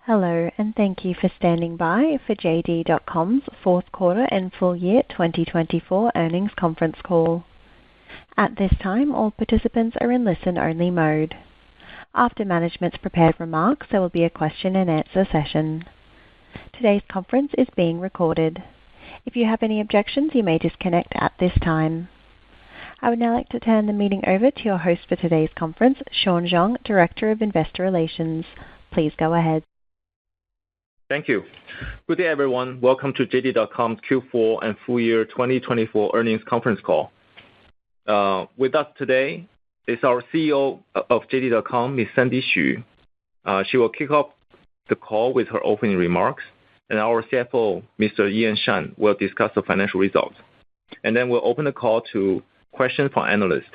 Hello, and thank you for standing by for JD.com's fourth quarter and full year 2024 earnings conference call. At this time, all participants are in listen-only mode. After management's prepared remarks, there will be a question-and-answer session. Today's conference is being recorded. If you have any objections, you may disconnect at this time. I would now like to turn the meeting over to your host for today's conference, Sean Zhang, Director of Investor Relations. Please go ahead. Thank you. Good day, everyone. Welcome to JD.com's Q4 and full year 2024 earnings conference call. With us today is our CEO of JD.com, Ms. Sandy Xu. She will kick off the call with her opening remarks, and our CFO, Mr. Ian Shan, will discuss the financial results. And then we'll open the call to questions from analysts.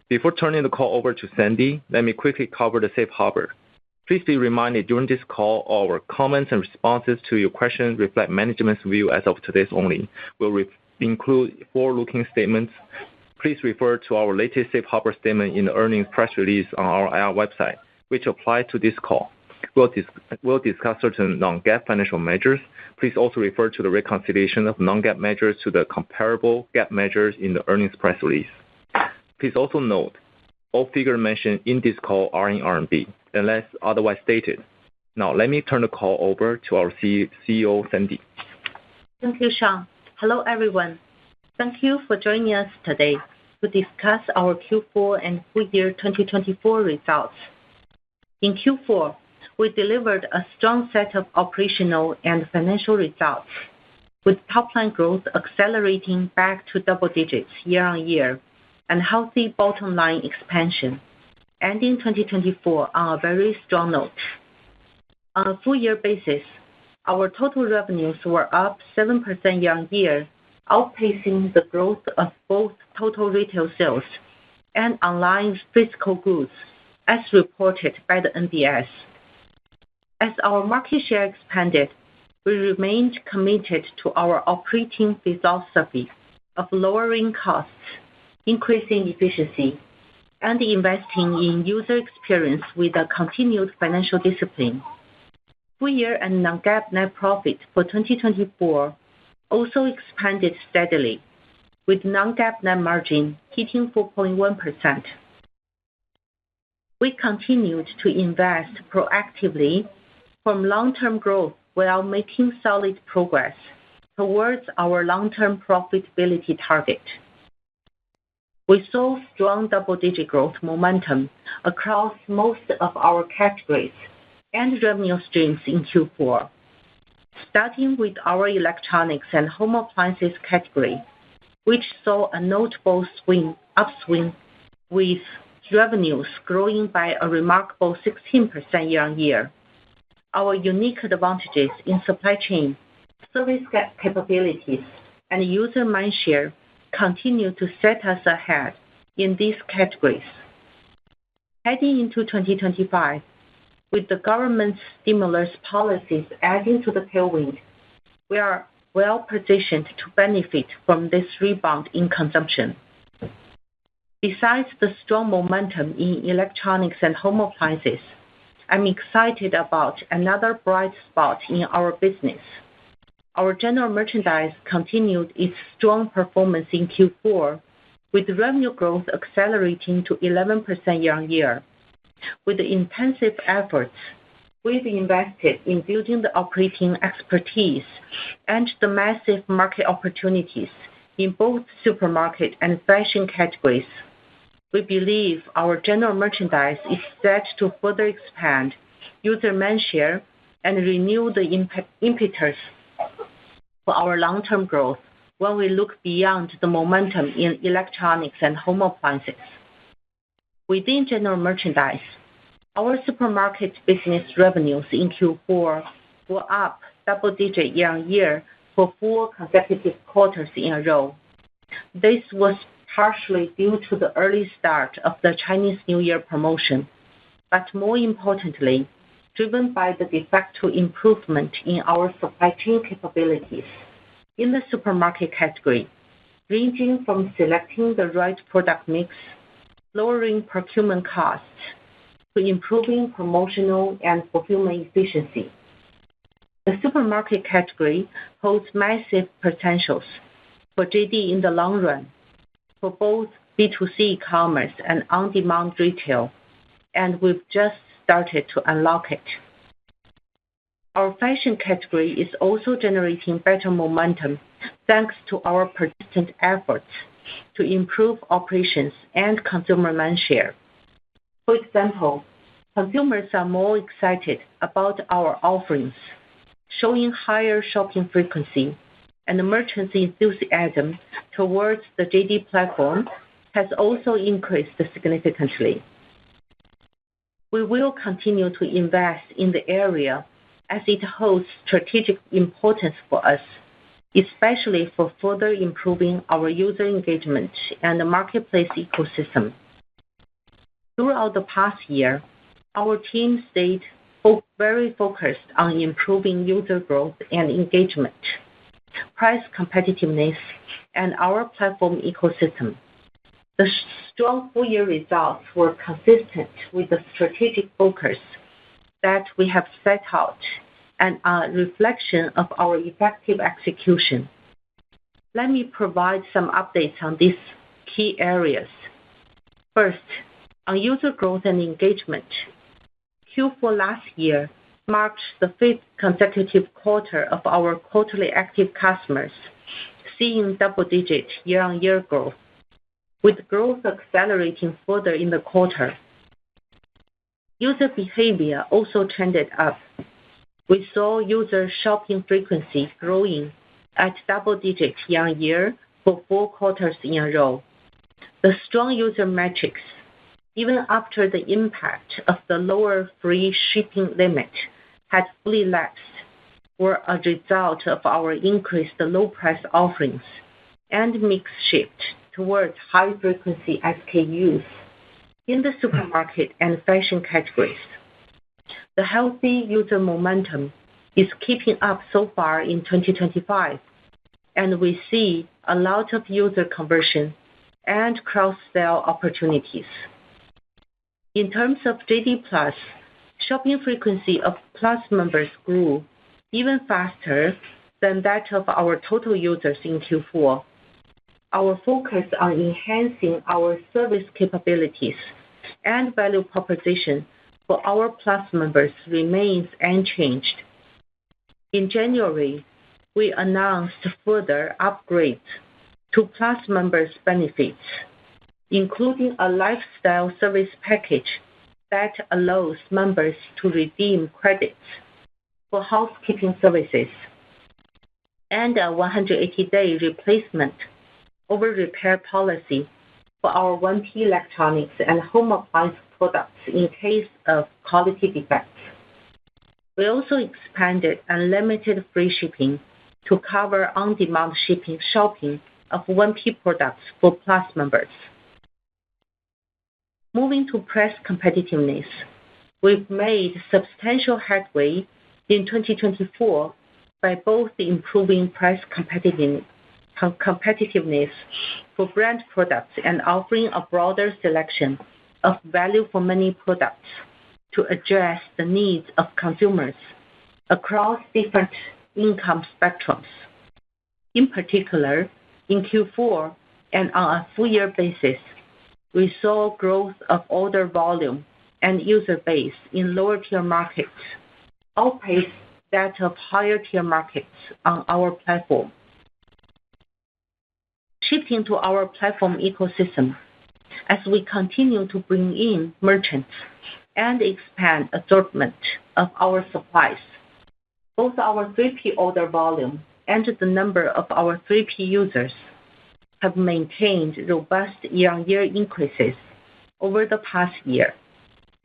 Before turning the call over to Sandy, let me quickly cover the safe harbor. Please be reminded during this call, our comments and responses to your questions reflect management's view as of today only. We'll include forward-looking statements. Please refer to our latest safe harbor statement in the earnings press release on our IR website, which apply to this call. We'll discuss certain non-GAAP financial measures. Please also refer to the reconciliation of non-GAAP measures to the comparable GAAP measures in the earnings press release. Please also note, all figures mentioned in this call are in RMB, unless otherwise stated. Now, let me turn the call over to our CEO, Sandy. Thank you, Sean. Hello, everyone. Thank you for joining us today to discuss our Q4 and full year 2024 results. In Q4, we delivered a strong set of operational and financial results, with top-line growth accelerating back to double digits year-on-year and healthy bottom-line expansion, ending 2024 on a very strong note. On a full-year basis, our total revenues were up 7% year-on-year, outpacing the growth of both total retail sales and online physical goods, as reported by the NBS. As our market share expanded, we remained committed to our operating philosophy of lowering costs, increasing efficiency, and investing in user experience with a continued financial discipline. Full year and non-GAAP net profit for 2024 also expanded steadily, with non-GAAP net margin hitting 4.1%. We continued to invest proactively for long-term growth while making solid progress towards our long-term profitability target. We saw strong double-digit growth momentum across most of our categories and revenue streams in Q4. Starting with our electronics and home appliances category, which saw a notable upswing with revenues growing by a remarkable 16% year-on-year. Our unique advantages in supply chain, service capabilities, and user mindshare continue to set us ahead in these categories. Heading into 2025, with the government's stimulus policies adding to the tailwind, we are well positioned to benefit from this rebound in consumption. Besides the strong momentum in electronics and home appliances, I'm excited about another bright spot in our business. Our general merchandise continued its strong performance in Q4, with revenue growth accelerating to 11% year-on-year. With the intensive efforts we've invested in building the operating expertise and the massive market opportunities in both supermarket and fashion categories, we believe our general merchandise is set to further expand user mindshare and renew the impetus for our long-term growth when we look beyond the momentum in electronics and home appliances. Within general merchandise, our supermarket business revenues in Q4 were up double-digit year-on-year for 4 consecutive quarters in a row. This was partially due to the early start of the Chinese New Year promotion, but more importantly, driven by the de facto improvement in our supply chain capabilities in the supermarket category, ranging from selecting the right product mix, lowering procurement costs, to improving promotional and fulfillment efficiency. The supermarket category holds massive potentials for JD in the long run, for both B2C e-commerce and on-demand retail, and we've just started to unlock it. Our fashion category is also generating better momentum thanks to our persistent efforts to improve operations and consumer mindshare. For example, consumers are more excited about our offerings, showing higher shopping frequency, and the merchants' enthusiasm towards the JD platform has also increased significantly. We will continue to invest in the area as it holds strategic importance for us, especially for further improving our user engagement and the marketplace ecosystem. Throughout the past year, our team stayed very focused on improving user growth and engagement, price competitiveness, and our platform ecosystem. The strong full-year results were consistent with the strategic focus that we have set out and are a reflection of our effective execution. Let me provide some updates on these key areas. First, on user growth and engagement. Q4 last year marked the fifth consecutive quarter of our quarterly active customers seeing double-digit year-on-year growth, with growth accelerating further in the quarter. User behavior also trended up. We saw user shopping frequency growing at double-digit year-on-year for 4 quarters in a row. The strong user metrics, even after the impact of the lower free shipping limit had fully lapsed, were a result of our increased low-price offerings and mix shift towards high-frequency SKUs in the supermarket and fashion categories. The healthy user momentum is keeping up so far in 2025, and we see a lot of user conversion and cross-sell opportunities. In terms of JD Plus, shopping frequency of Plus members grew even faster than that of our total users in Q4. Our focus on enhancing our service capabilities and value proposition for our Plus members remains unchanged. In January, we announced further upgrades to Plus members' benefits, including a lifestyle service package that allows members to redeem credits for housekeeping services, and a 180-day replacement over repair policy for our 1P electronics and home appliance products in case of quality defects. We also expanded unlimited free shipping to cover on-demand shopping of 1P products for Plus members. Moving to price competitiveness, we've made substantial headway in 2024 by both improving price competitiveness for brand products and offering a broader selection of value-for-money products to address the needs of consumers across different income spectrums. In particular, in Q4 and on a full-year basis, we saw growth of order volume and user base in lower-tier markets outpace that of higher-tier markets on our platform. Shifting to our platform ecosystem, as we continue to bring in merchants and expand assortment of our supplies, both our 3P order volume and the number of our 3P users have maintained robust year-on-year increases over the past year,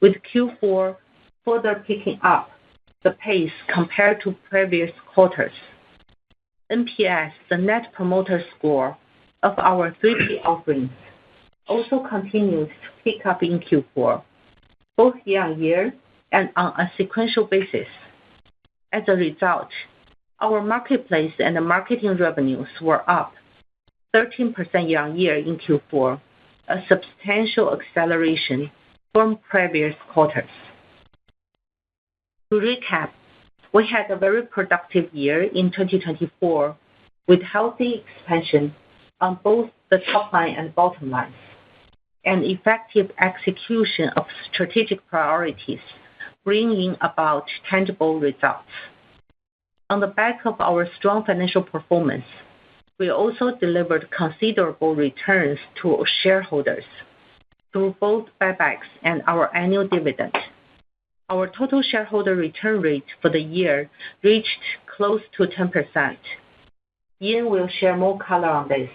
with Q4 further picking up the pace compared to previous quarters. NPS, the Net Promoter Score of our 3P offerings, also continues to pick up in Q4, both year-on-year and on a sequential basis. As a result, our marketplace and marketing revenues were up 13% year-on-year in Q4, a substantial acceleration from previous quarters. To recap, we had a very productive year in 2024 with healthy expansion on both the top line and bottom lines, and effective execution of strategic priorities, bringing about tangible results. On the back of our strong financial performance, we also delivered considerable returns to shareholders through both buybacks and our annual dividend. Our total shareholder return rate for the year reached close to 10%. Ian will share more color on this.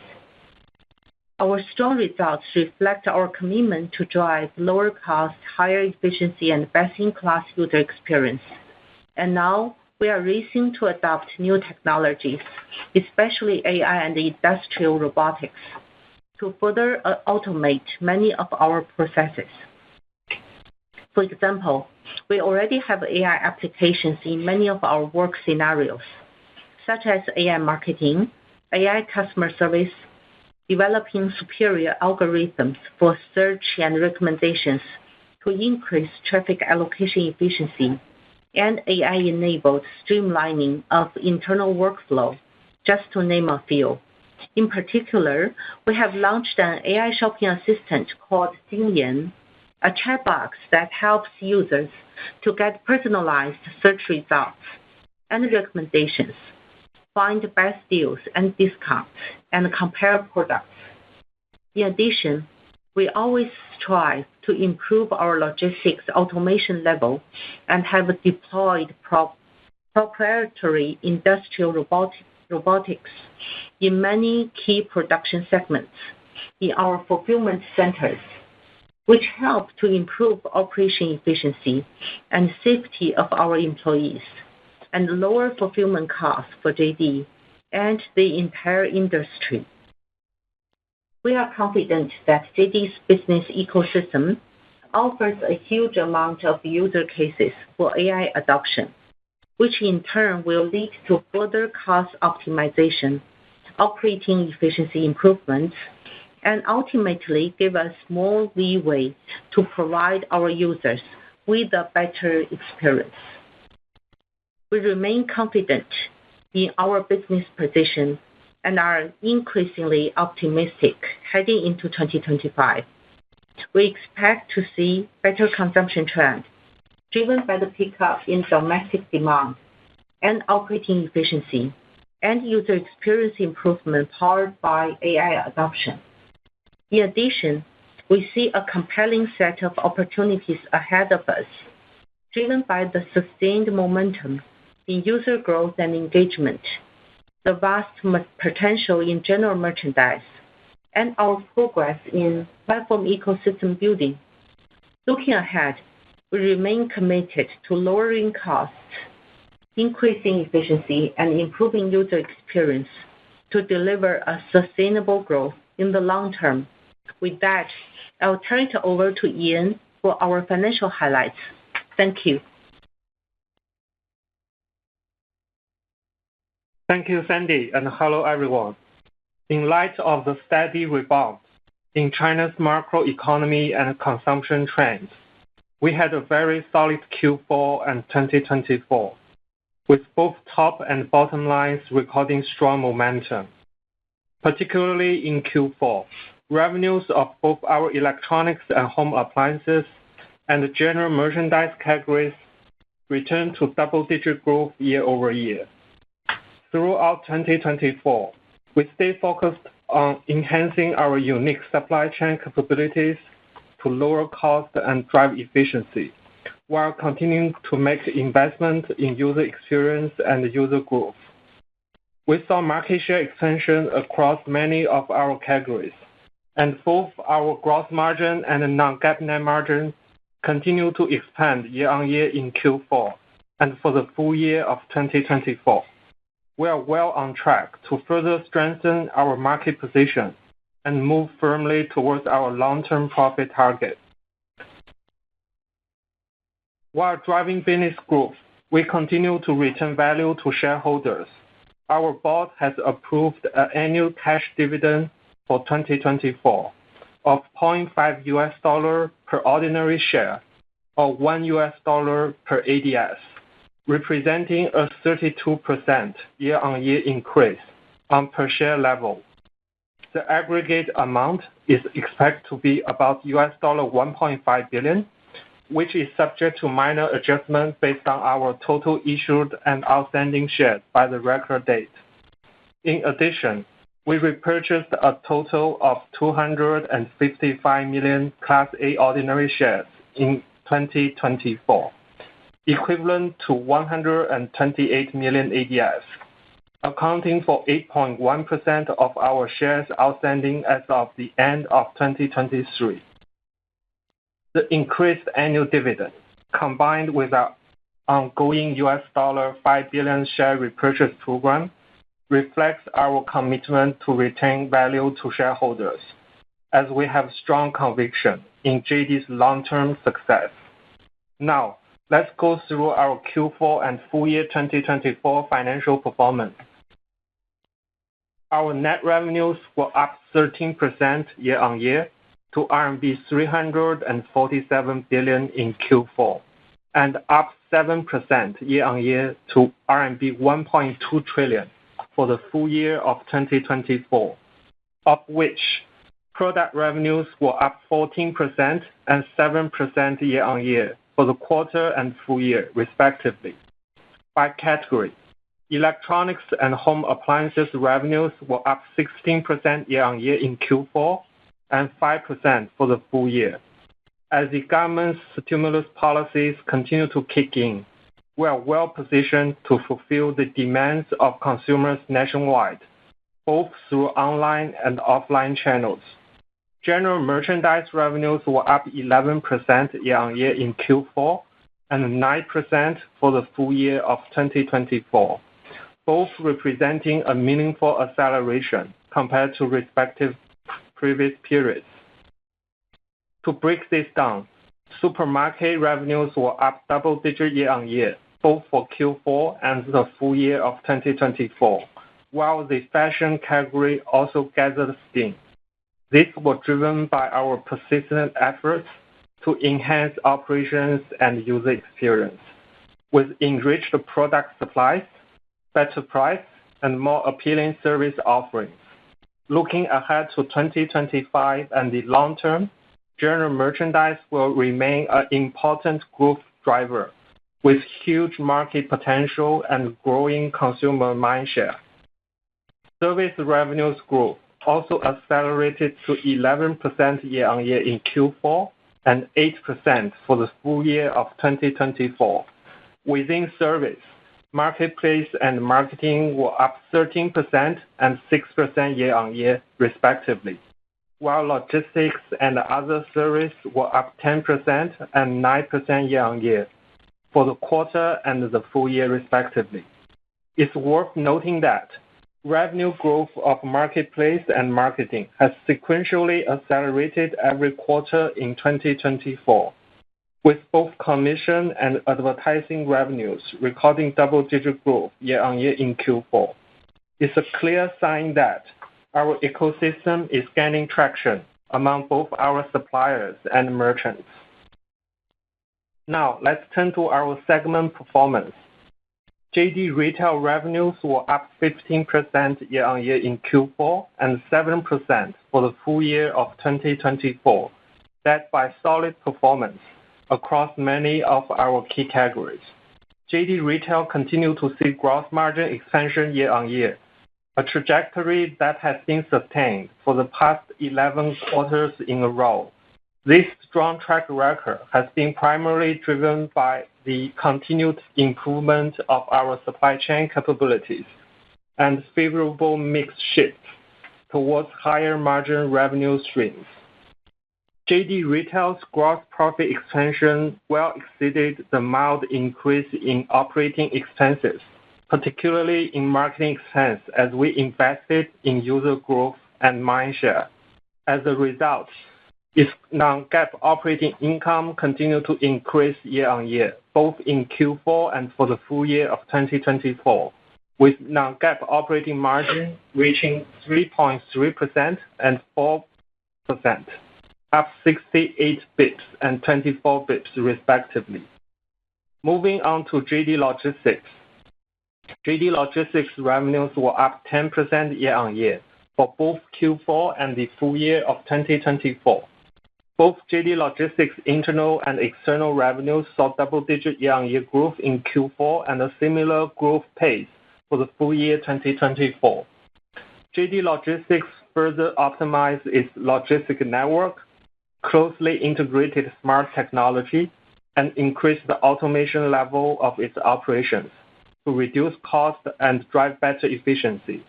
Our strong results reflect our commitment to drive lower cost, higher efficiency, and best-in-class user experience. And now, we are racing to adopt new technologies, especially AI and industrial robotics, to further automate many of our processes. For example, we already have AI applications in many of our work scenarios, such as AI marketing, AI customer service, developing superior algorithms for search and recommendations to increase traffic allocation efficiency, and AI-enabled streamlining of internal workflow, just to name a few. In particular, we have launched an AI shopping assistant called Jingyan, a chat box that helps users to get personalized search results and recommendations, find best deals and discounts, and compare products. In addition, we always strive to improve our logistics automation level and have deployed proprietary industrial robotics in many key production segments in our fulfillment centers, which help to improve operation efficiency and safety of our employees and lower fulfillment costs for JD and the entire industry. We are confident that JD's business ecosystem offers a huge amount of user cases for AI adoption, which in turn will lead to further cost optimization, operating efficiency improvements, and ultimately give us more leeway to provide our users with a better experience. We remain confident in our business position and are increasingly optimistic heading into 2025. We expect to see better consumption trend driven by the pickup in domestic demand and operating efficiency and user experience improvement powered by AI adoption. In addition, we see a compelling set of opportunities ahead of us, driven by the sustained momentum in user growth and engagement, the vast potential in general merchandise, and our progress in platform ecosystem building. Looking ahead, we remain committed to lowering costs, increasing efficiency, and improving user experience to deliver a sustainable growth in the long term. With that, I'll turn it over to Ian for our financial highlights. Thank you. Thank you, Sandy, and hello, everyone. In light of the steady rebound in China's macroeconomy and consumption trends, we had a very solid Q4 and 2024, with both top and bottom lines recording strong momentum. Particularly in Q4, revenues of both our electronics and home appliances and general merchandise categories returned to double-digit growth year over year. Throughout 2024, we stayed focused on enhancing our unique supply chain capabilities to lower cost and drive efficiency, while continuing to make investment in user experience and user growth. We saw market share expansion across many of our categories, and both our gross margin and non-GAAP net margin continue to expand year on year in Q4 and for the full year of 2024. We are well on track to further strengthen our market position and move firmly towards our long-term profit target. While driving business growth, we continue to return value to shareholders. Our board has approved an annual cash dividend for 2024 of $0.5 per ordinary share or $1 per ADS, representing a 32% year-on-year increase on per share level. The aggregate amount is expected to be about $1.5 billion, which is subject to minor adjustment based on our total issued and outstanding shares by the record date. In addition, we repurchased a total of 255 million Class A ordinary shares in 2024, equivalent to 128 million ADS, accounting for 8.1% of our shares outstanding as of the end of 2023. The increased annual dividend, combined with our ongoing $5 billion share repurchase program, reflects our commitment to return value to shareholders, as we have strong conviction in JD's long-term success. Now, let's go through our Q4 and full year 2024 financial performance. Our net revenues were up 13% year-on-year to RMB 347 billion in Q4, and up 7% year-on-year to RMB 1.2 trillion for the full year of 2024, of which product revenues were up 14% and 7% year-on-year for the quarter and full year, respectively. By category, electronics and home appliances revenues were up 16% year-on-year in Q4 and 5% for the full year. As the government's stimulus policies continue to kick in, we are well positioned to fulfill the demands of consumers nationwide, both through online and offline channels. General merchandise revenues were up 11% year-on-year in Q4 and 9% for the full year of 2024, both representing a meaningful acceleration compared to respective previous periods. To break this down, supermarket revenues were up double-digit year-on-year, both for Q4 and the full year of 2024, while the fashion category also gathered steam. This was driven by our persistent efforts to enhance operations and user experience, with enriched product supplies, better price, and more appealing service offerings. Looking ahead to 2025 and the long term, general merchandise will remain an important growth driver, with huge market potential and growing consumer mindshare. Service revenues growth also accelerated to 11% year-on-year in Q4 and 8% for the full year of 2024. Within service, marketplace and marketing were up 13% and 6% year-on-year, respectively, while logistics and other service were up 10% and 9% year-on-year for the quarter and the full year, respectively. It's worth noting that revenue growth of marketplace and marketing has sequentially accelerated every quarter in 2024, with both commission and advertising revenues recording double-digit growth year-on-year in Q4. It's a clear sign that our ecosystem is gaining traction among both our suppliers and merchants. Now, let's turn to our segment performance. JD Retail revenues were up 15% year-on-year in Q4 and 7% for the full year of 2024, led by solid performance across many of our key categories. JD Retail continued to see gross margin expansion year-on-year, a trajectory that has been sustained for the past 11 quarters in a row. This strong track record has been primarily driven by the continued improvement of our supply chain capabilities and favorable mix shift towards higher margin revenue streams. JD Retail's gross profit expansion well exceeded the mild increase in operating expenses, particularly in marketing expense, as we invested in user growth and mindshare. As a result, its non-GAAP operating income continued to increase year-on-year, both in Q4 and for the full year of 2024, with non-GAAP operating margin reaching 3.3% and 4%, up 68 bps and 24 bps respectively. Moving on to JD Logistics. JD Logistics revenues were up 10% year-on-year for both Q4 and the full year of 2024. Both JD Logistics internal and external revenues saw double-digit year-on-year growth in Q4 and a similar growth pace for the full year 2024. JD Logistics further optimized its logistic network, closely integrated smart technology, and increased the automation level of its operations to reduce cost and drive better efficiency.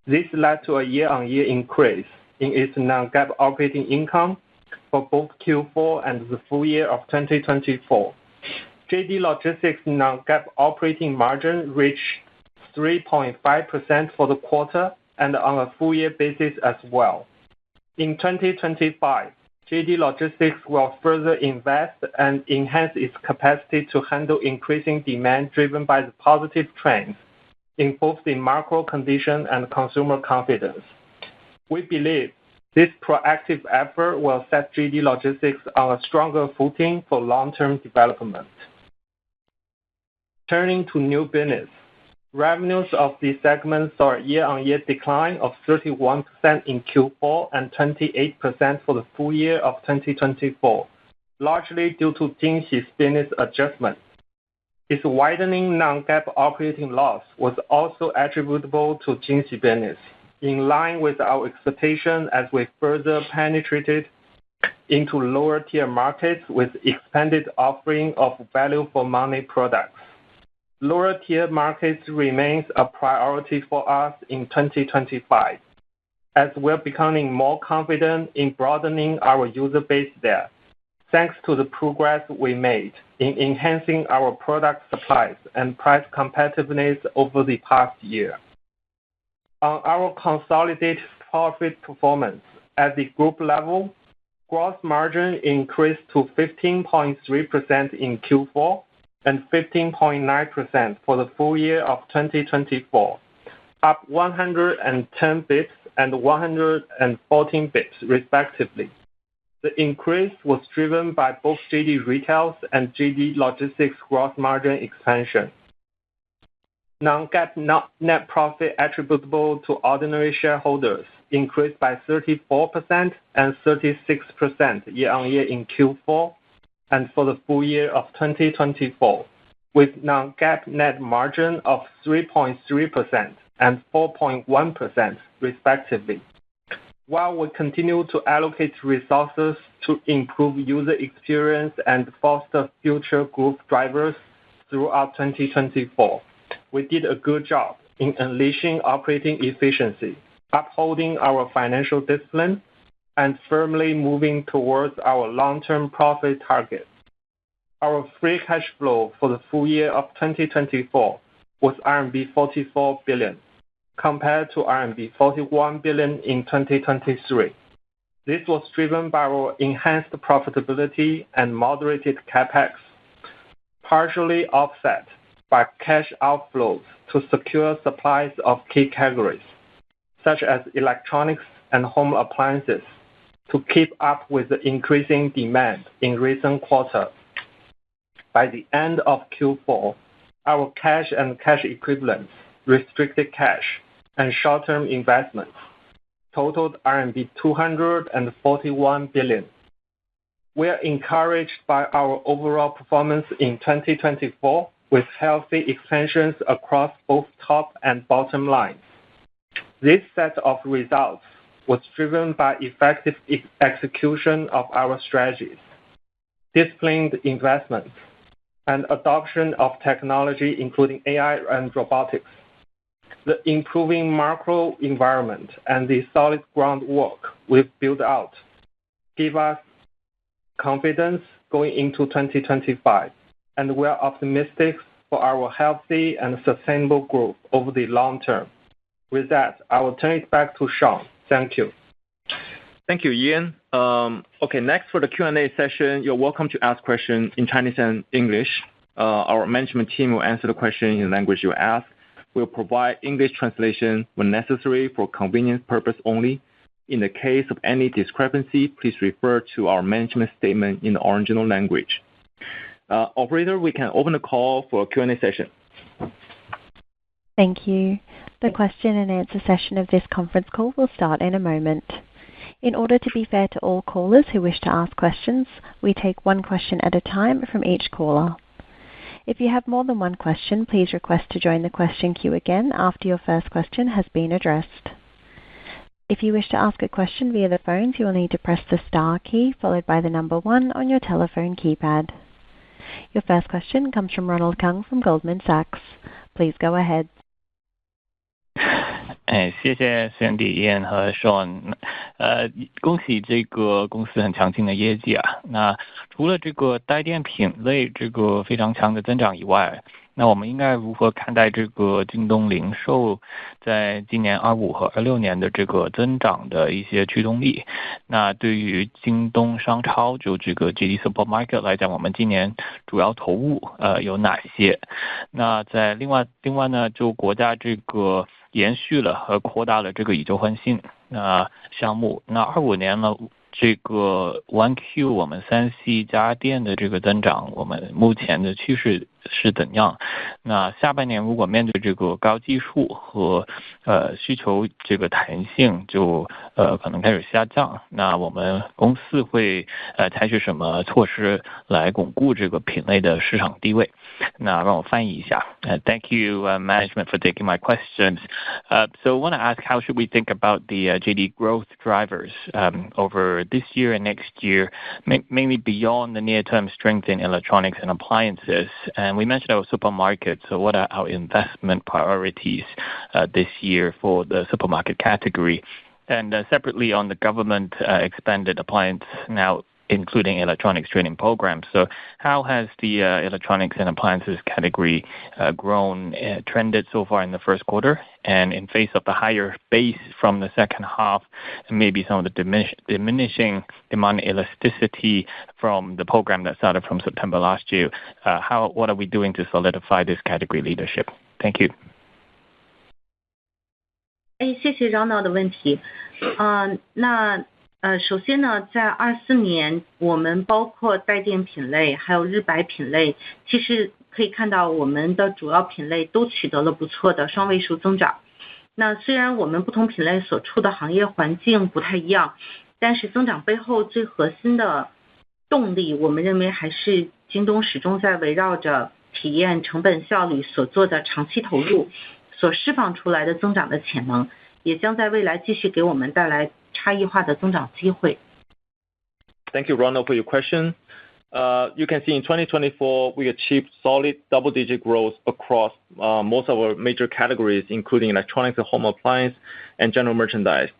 This led to a year-on-year increase in its non-GAAP operating income for both Q4 and the full year of 2024. JD Logistics non-GAAP operating margin reached 3.5% for the quarter and on a full year basis as well. In 2025, JD Logistics will further invest and enhance its capacity to handle increasing demand driven by the positive trends in both the macro condition and consumer confidence. We believe this proactive effort will set JD Logistics on a stronger footing for long-term development. Turning to new business. Revenues of the segment saw a year-on-year decline of 31% in Q4 and 28% for the full year of 2024, largely due to Jingxi's business adjustment. Its widening non-GAAP operating loss was also attributable to Jingxi business, in line with our expectation as we further penetrated into lower-tier markets with expanded offering of value-for-money products. Lower-tier markets remains a priority for us in 2025, as we're becoming more confident in broadening our user base there, thanks to the progress we made in enhancing our product supplies and price competitiveness over the past year. On our consolidated profit performance at the group level, gross margin increased to 15.3% in Q4 and 15.9% for the full year of 2024, up 110 bps and 114 bps respectively. The increase was driven by both JD Retail's and JD Logistics gross margin expansion. Non-GAAP net profit attributable to ordinary shareholders increased by 34% and 36% year-on-year in Q4 and for the full year of 2024, with non-GAAP net margin of 3.3% and 4.1% respectively. While we continue to allocate resources to improve user experience and foster future growth drivers throughout 2024, we did a good job in unleashing operating efficiency, upholding our financial discipline, and firmly moving towards our long-term profit target. Our free cash flow for the full year of 2024 was RMB 44 billion, compared to RMB 41 billion in 2023. This was driven by our enhanced profitability and moderated CapEx, partially offset by cash outflows to secure supplies of key categories, such as electronics and home appliances, to keep up with the increasing demand in recent quarters. By the end of Q4, our cash and cash equivalents, restricted cash, and short-term investments totaled RMB 241 billion. We are encouraged by our overall performance in 2024 with healthy expansions across both top and bottom lines. This set of results was driven by effective execution of our strategies, disciplined investments, and adoption of technology including AI and robotics. The improving macro environment and the solid groundwork we've built out give us confidence going into 2025, and we are optimistic for our healthy and sustainable growth over the long term. With that, I will turn it back to Sean. Thank you. Thank you, Ian. Okay, next for the Q&A session, you're welcome to ask questions in Chinese and English. Our management team will answer the question in the language you ask. We'll provide English translation when necessary for convenience purpose only. In the case of any discrepancy, please refer to our management statement in the original language. Operator, we can open the call for a Q&A session. Thank you. The question and answer session of this conference call will start in a moment. In order to be fair to all callers who wish to ask questions, we take one question at a time from each caller. If you have more than one question, please request to join the question queue again after your first question has been addressed. If you wish to ask a question via the phones, you will need to press the star key followed by the number 1 on your telephone keypad. Your first question comes from Ronald Keung from Goldman Sachs. Please go ahead. 谢谢 Sandy、Ian 和 Sean。恭喜这个公司很强劲的业绩啊。那除了这个带电品类这个非常强的增长以外，那我们应该如何看待这个京东零售在今年25和26年的这个增长的一些驱动力？那对于京东商超就这个 JD Supermarket 来讲，我们今年主要投入有哪些？那在另外呢，就国家这个延续了和扩大了这个以旧换新项目。那25年呢，这个 1Q 我们3C 家电的这个增长，我们目前的趋势是怎样？那下半年如果面对这个高基数和需求这个弹性就可能开始下降，那我们公司会采取什么措施来巩固这个品类的市场地位？那让我翻译一下。Thank you, management, for taking my questions. So I want to ask, how should we think about the JD growth drivers over this year and next year, mainly beyond the near-term strength in electronics and appliances? And we mentioned our supermarket, so what are our investment priorities this year for the supermarket category? And separately on the government expanded appliance now including electronics training programs. So how has the electronics and appliances category grown, trended so far in the first quarter? And in face of the higher base from the second half, and maybe some of the diminishing demand elasticity from the program that started from September last year, what are we doing to solidify this category leadership? Thank you. 谢谢 Ronald 的问题。首先呢，在24年，我们包括带电品类还有日白品类，其实可以看到我们的主要品类都取得了不错的双位数增长。那虽然我们不同品类所处的行业环境不太一样，但是增长背后最核心的动力，我们认为还是京东始终在围绕着体验、成本效率所做的长期投入，所释放出来的增长的潜能，也将在未来继续给我们带来差异化的增长机会。Thank you, Ronald, for your question. You can see in 2024, we achieved solid double-digit growth across most of our major categories, including electronics and home appliance and general merchandise.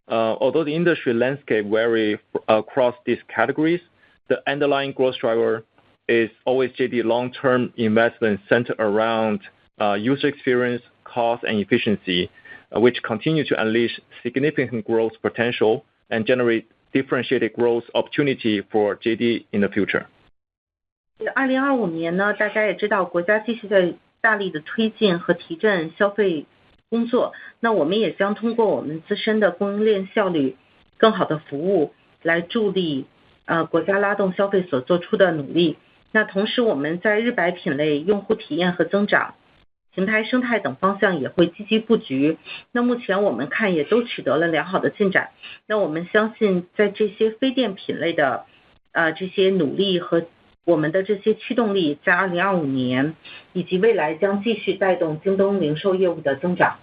Although the industry landscape varies across these categories, the underlying growth driver is always JD long-term investment centered around user experience, cost, and efficiency, which continue to unleash significant growth potential and generate differentiated growth opportunity for JD in the future. 2025年呢，大家也知道，国家继续在大力的推进和提振消费工作。那我们也将通过我们自身的供应链效率、更好的服务，来助力国家拉动消费所做出的努力。那同时，我们在日白品类、用户体验和增长、平台生态等方向也会积极布局。那目前我们看也都取得了良好的进展。那我们相信，在这些非电品类的这些努力和我们的这些驱动力，在2025年以及未来将继续带动京东零售业务的增长。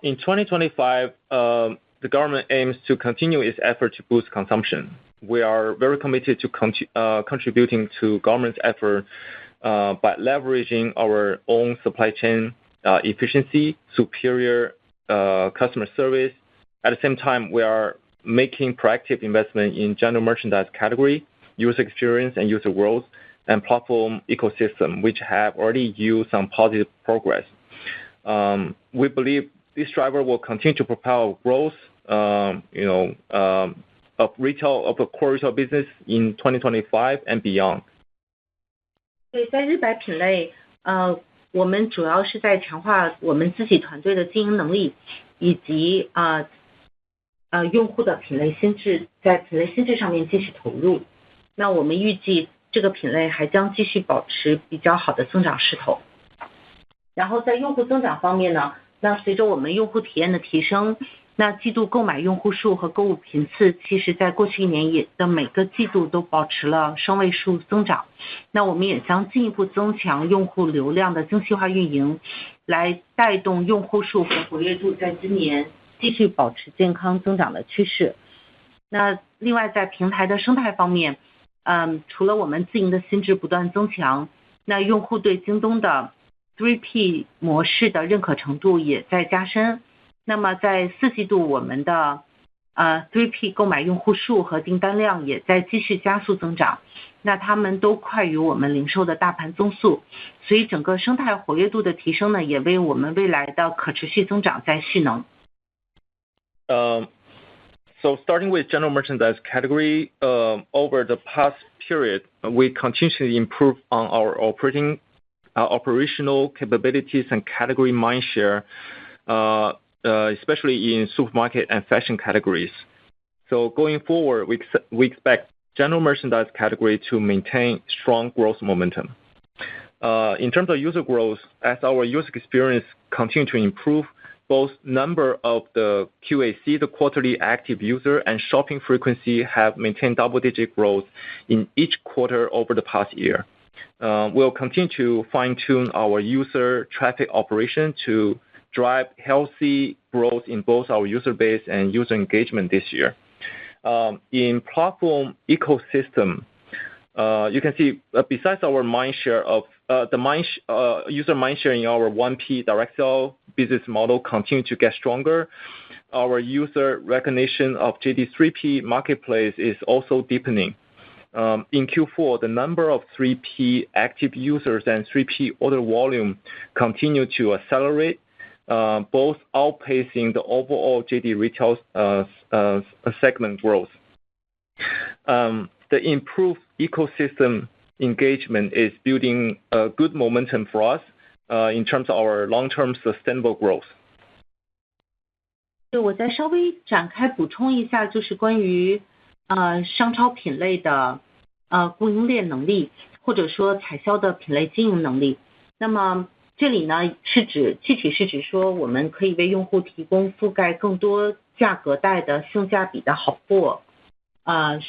In 2025, the government aims to continue its effort to boost consumption. We are very committed to contributing to government's effort by leveraging our own supply chain efficiency, superior customer service. At the same time, we are making proactive investment in general merchandise category, user experience and user growth, and platform ecosystem, which have already yielded some positive progress. We believe this driver will continue to propel growth, of the core retail business in 2025 and beyond. 对，在日白品类，我们主要是在强化我们自己团队的经营能力，以及用户的品类心智，在品类心智上面继续投入。那我们预计这个品类还将继续保持比较好的增长势头。然后在用户增长方面呢，那随着我们用户体验的提升，那季度购买用户数和购物频次，其实在过去1年的每个季度都保持了双位数增长。那我们也将进一步增强用户流量的精细化运营，来带动用户数和活跃度在今年继续保持健康增长的趋势。那另外在平台的生态方面，除了我们自营的心智不断增强，那用户对京东的 3P 模式的认可程度也在加深。那么在4季度，我们的3P 购买用户数和订单量也在继续加速增长，那它们都快于我们零售的大盘增速，所以整个生态活跃度的提升呢，也为我们未来的可持续增长在蓄能。So starting with general merchandise category, over the past period, we continuously improve on our operational capabilities and category mindshare, especially in supermarket and fashion categories. So going forward, we expect general merchandise category to maintain strong growth momentum. In terms of user growth, as our user experience continue to improve, both number of the QAC, the quarterly active user, and shopping frequency have maintained double-digit growth in each quarter over the past year. We'll continue to fine-tune our user traffic operation to drive healthy growth in both our user base and user engagement this year. In platform ecosystem, you can see besides our mindshare of user mindshare in our 1P direct sell business model continue to get stronger, our user recognition of JD 3P marketplace is also deepening. In Q4, the number of 3P active users and 3P order volume continue to accelerate, both outpacing the overall JD retail segment growth. The improved ecosystem engagement is building a good momentum for us in terms of our long-term sustainable growth. 我再稍微展开补充一下，就是关于商超品类的供应链能力，或者说采销的品类经营能力。那么这里呢具体是指说，我们可以为用户提供覆盖更多价格带的性价比的好货。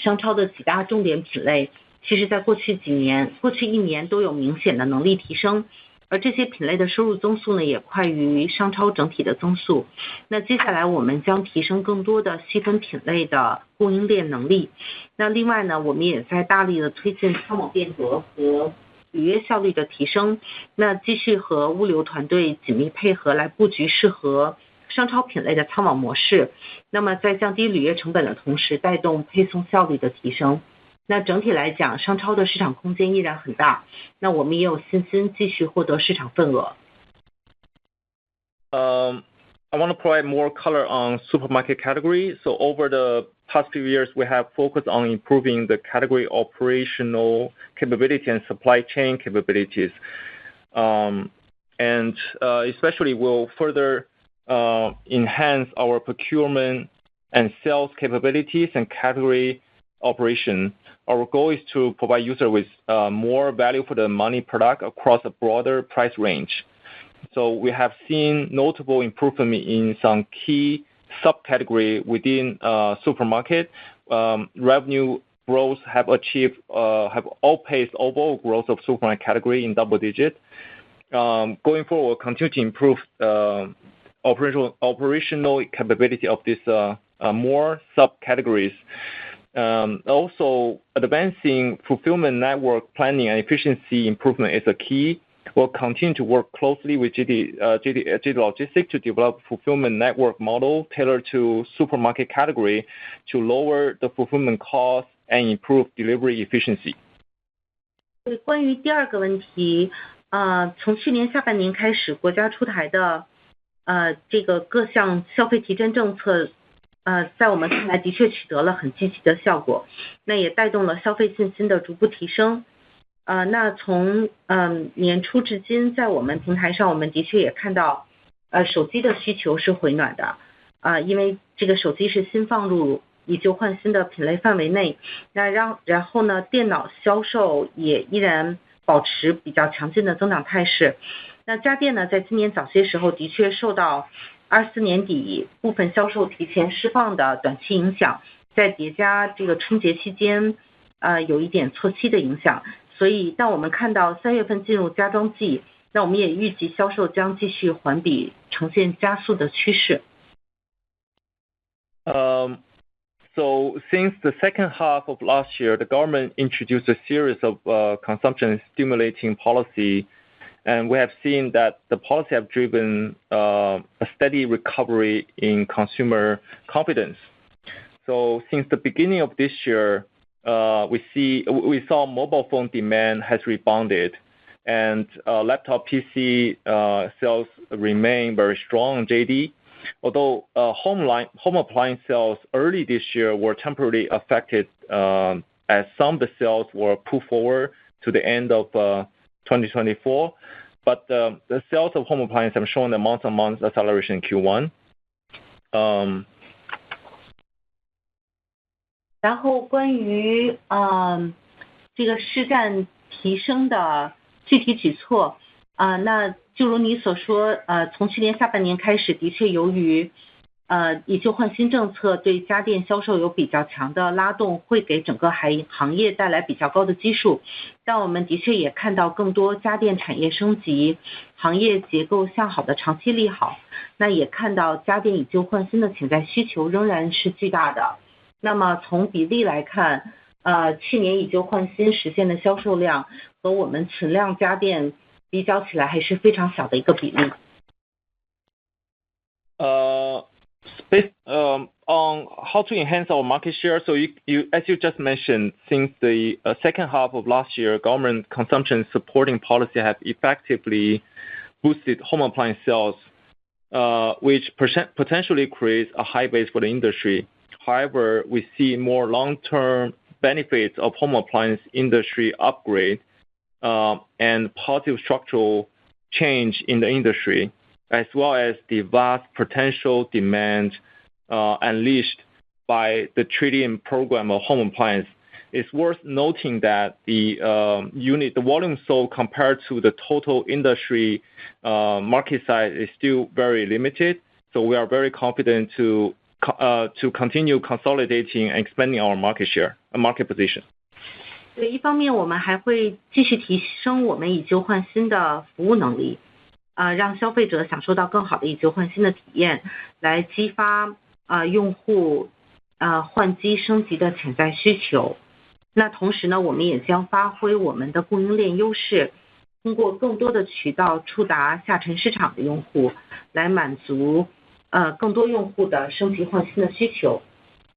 商超的几大重点品类，其实在过去1年都有明显的能力提升，而这些品类的收入增速呢，也快于商超整体的增速。那接下来我们将提升更多的细分品类的供应链能力。那另外呢，我们也在大力的推进仓网变革和履约效率的提升，那继续和物流团队紧密配合，来布局适合商超品类的仓网模式，那么在降低履约成本的同时，带动配送效率的提升。那整体来讲，商超的市场空间依然很大，那我们也有信心继续获得市场份额。I want to provide more color on supermarket category. So over the past few years, we have focused on improving the category operational capability and supply chain capabilities. And especially will further enhance our procurement and sales capabilities and category operation. Our goal is to provide user with more value for the money product across a broader price range. So we have seen notable improvement in some key subcategory within supermarket. Revenue growth have outpaced overall growth of supermarket category in double digit. Going forward, we'll continue to improve operational capability of this more subcategories. Also, advancing fulfillment network planning and efficiency improvement is a key. We'll continue to work closely with JD Logistics to develop fulfillment network model tailored to supermarket category to lower the fulfillment cost and improve delivery efficiency. 关于第二个问题，从去年下半年开始，国家出台的这个各项消费提振政策，在我们看来的确取得了很积极的效果，那也带动了消费信心的逐步提升。那从年初至今，在我们平台上，我们的确也看到手机的需求是回暖的，因为这个手机是新放入以旧换新的品类范围内，那然后呢，电脑销售也依然保持比较强劲的增长态势。那家电呢，在今年早些时候的确受到24年底部分销售提前释放的短期影响，在叠加这个春节期间，有一点错期的影响。所以，当我们看到3月份进入家装季，那我们也预计销售将继续环比呈现加速的趋势。So since the second half of last year, the government introduced a series of consumption stimulating policy, and we have seen that the policy have driven a steady recovery in consumer confidence. So since the beginning of this year, we saw mobile phone demand has rebounded, and laptop PC sales remain very strong in JD. Although home appliance sales early this year were temporarily affected as some of the sales were pulled forward to the end of 2024, but the sales of home appliance have shown a month-on-month acceleration in Q1. 然后关于这个市占提升的具体举措，那就如你所说，从去年下半年开始，的确由于以旧换新政策对家电销售有比较强的拉动，会给整个行业带来比较高的基数。但我们的确也看到更多家电产业升级、行业结构向好的长期利好。那也看到家电以旧换新的潜在需求仍然是巨大的。那么从比例来看，去年以旧换新实现的销售量和我们存量家电比较起来还是非常小的一个比例。On how to enhance our market share, so as you just mentioned, since the second half of last year, government consumption supporting policy have effectively boosted home appliance sales, which potentially creates a high base for the industry. However, we see more long-term benefits of home appliance industry upgrade and positive structural change in the industry, as well as the vast potential demand unleashed by the trade-in program of home appliance. It's worth noting that the volume sold compared to the total industry market size is still very limited. So we are very confident to continue consolidating and expanding our market share, market position. 对，一方面我们还会继续提升我们以旧换新的服务能力，让消费者享受到更好的以旧换新的体验，来激发用户换机升级的潜在需求。那同时呢，我们也将发挥我们的供应链优势，通过更多的渠道触达下沉市场的用户，来满足更多用户的升级换新的需求。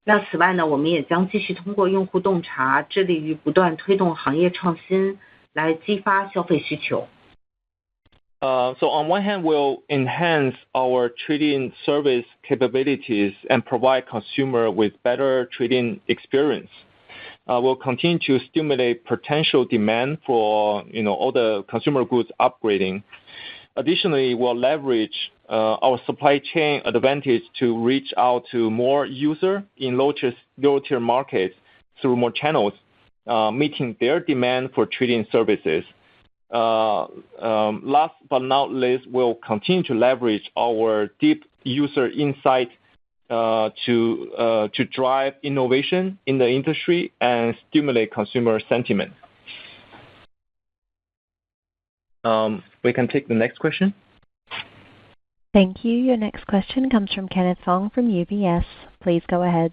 那此外呢，我们也将继续通过用户洞察，致力于不断推动行业创新，来激发消费需求。So on one hand, we'll enhance our trade-in service capabilities and provide consumer with better trade-in experience. We'll continue to stimulate potential demand for all the consumer goods upgrading. Additionally, we'll leverage our supply chain advantage to reach out to more users in low-tier markets through more channels, meeting their demand for trade-in services. Last but not least, we'll continue to leverage our deep user insight to drive innovation in the industry and stimulate consumer sentiment. We can take the next question. Thank you. Your next question comes from Kenneth Fong from UBS. Please go ahead.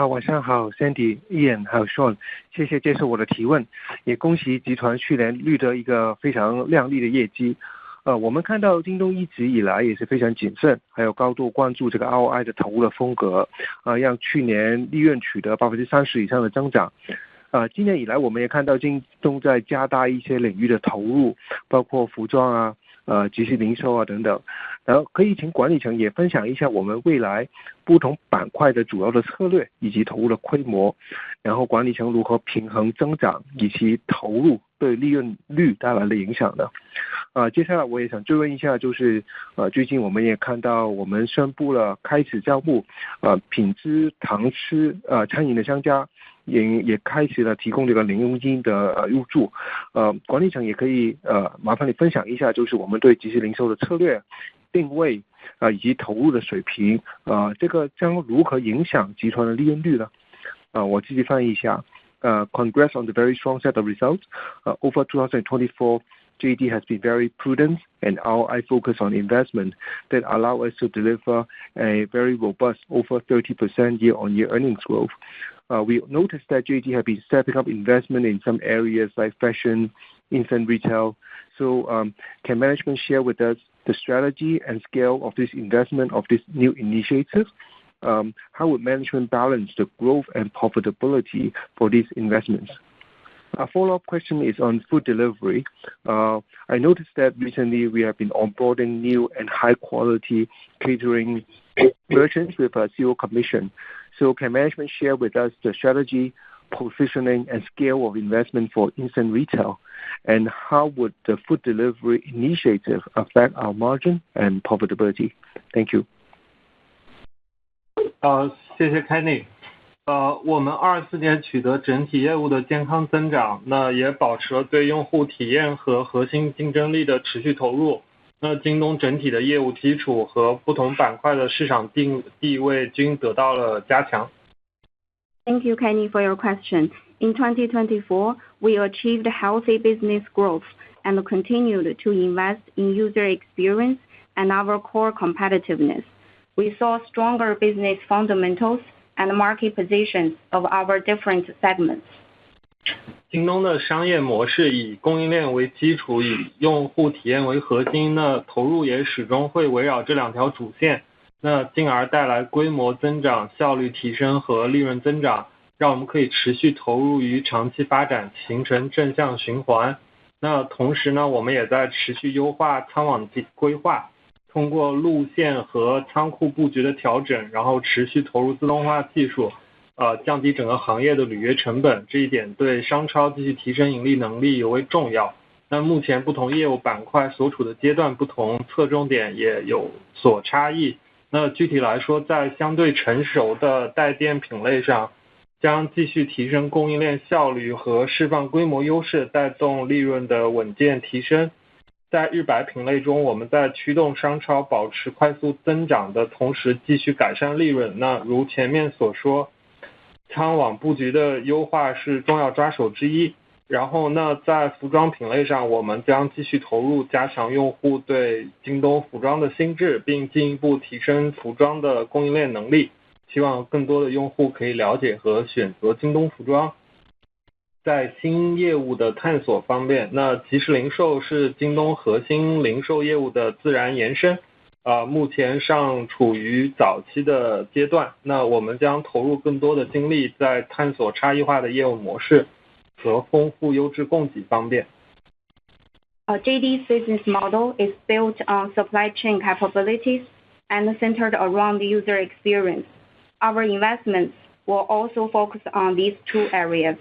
晚上好 Sandy、Ian 还有 Sean， 谢谢接受我的提问，也恭喜集团去年录得一个非常亮丽的业绩。我们看到京东一直以来也是非常谨慎，还有高度关注这个 ROI 的投入的风格，让去年利润取得30%以上的增长。今年以来我们也看到京东在加大一些领域的投入，包括服装即时零售等等。然后可以请管理层也分享一下我们未来不同板块的主要的策略以及投入的规模，然后管理层如何平衡增长以及投入对利润率带来的影响呢？接下来我也想追问一下，就是最近我们也看到我们宣布了开始招募品质堂吃餐饮的商家，也开始了提供这个零佣金的入驻。管理层也可以麻烦你分享一下，就是我们对即时零售的策略定位以及投入的水平，这个将如何影响集团的利润率呢？我继续翻译一下。Congrats on the very strong set of results. Over 2024, JD has been very prudent and ROI focused on investment that allow us to deliver a very robust over 30% year-on-year earnings growth. We noticed that JD have been stepping up investment in some areas like fashion, instant retail. So can management share with us the strategy and scale of this investment of this new initiative? How would management balance the growth and profitability for these investments? A follow-up question is on food delivery. I noticed that recently we have been onboarding new and high-quality catering merchants with a zero commission. So can management share with us the strategy, positioning, and scale of investment for instant retail? And how would the food delivery initiative affect our margin and profitability? Thank you. 谢谢 Kenny。我们24年取得整体业务的健康增长，那也保持了对用户体验和核心竞争力的持续投入。那京东整体的业务基础和不同板块的市场地位均得到了加强。Thank you, Kenny, for your question. In 2024, we achieved healthy business growth and continued to invest in user experience and our core competitiveness. We saw stronger business fundamentals and market positions of our different segments. 京东的商业模式以供应链为基础，以用户体验为核心，那投入也始终会围绕这两条主线，那进而带来规模增长、效率提升和利润增长，让我们可以持续投入于长期发展，形成正向循环。那同时呢，我们也在持续优化仓网规划，通过路线和仓库布局的调整，然后持续投入自动化技术，降低整个行业的履约成本，这一点对商超继续提升盈利能力尤为重要。那目前不同业务板块所处的阶段不同，侧重点也有所差异。那具体来说，在相对成熟的带电品类上，将继续提升供应链效率和释放规模优势，带动利润的稳健提升。在日百品类中，我们在驱动商超保持快速增长的同时，继续改善利润。那如前面所说，仓网布局的优化是重要抓手之一。然后呢，在服装品类上，我们将继续投入，加强用户对京东服装的心智，并进一步提升服装的供应链能力，希望更多的用户可以了解和选择京东服装。在新业务的探索方面，那即时零售是京东核心零售业务的自然延伸，目前尚处于早期的阶段。那我们将投入更多的精力在探索差异化的业务模式和丰富优质供给方面。JD's business model is built on supply chain capabilities and centered around the user experience. Our investments will also focus on these two areas.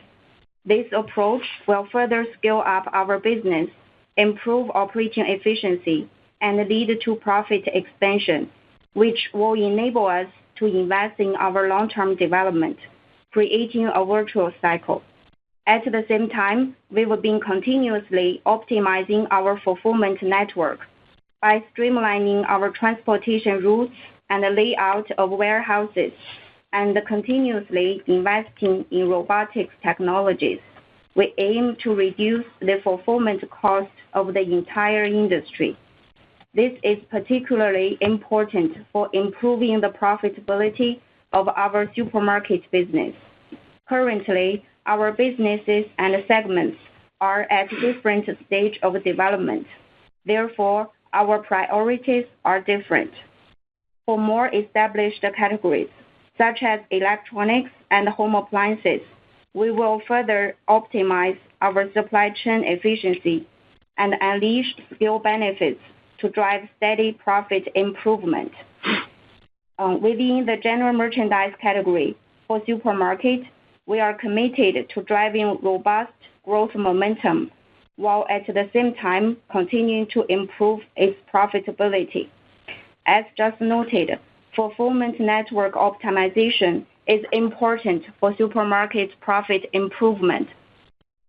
This approach will further scale up our business, improve operating efficiency, and lead to profit expansion, which will enable us to invest in our long-term development, creating a virtuous cycle. At the same time, we will be continuously optimizing our fulfillment network by streamlining our transportation routes and the layout of warehouses, and continuously investing in robotics technologies. We aim to reduce the fulfillment cost of the entire industry. This is particularly important for improving the profitability of our supermarket business. Currently, our businesses and segments are at different stages of development. Therefore, our priorities are different. For more established categories, such as electronics and home appliances, we will further optimize our supply chain efficiency and unleash scale benefits to drive steady profit improvement. Within the general merchandise category for supermarket, we are committed to driving robust growth momentum. while at the same time continuing to improve its profitability. As just noted, fulfillment network optimization is important for supermarket profit improvement.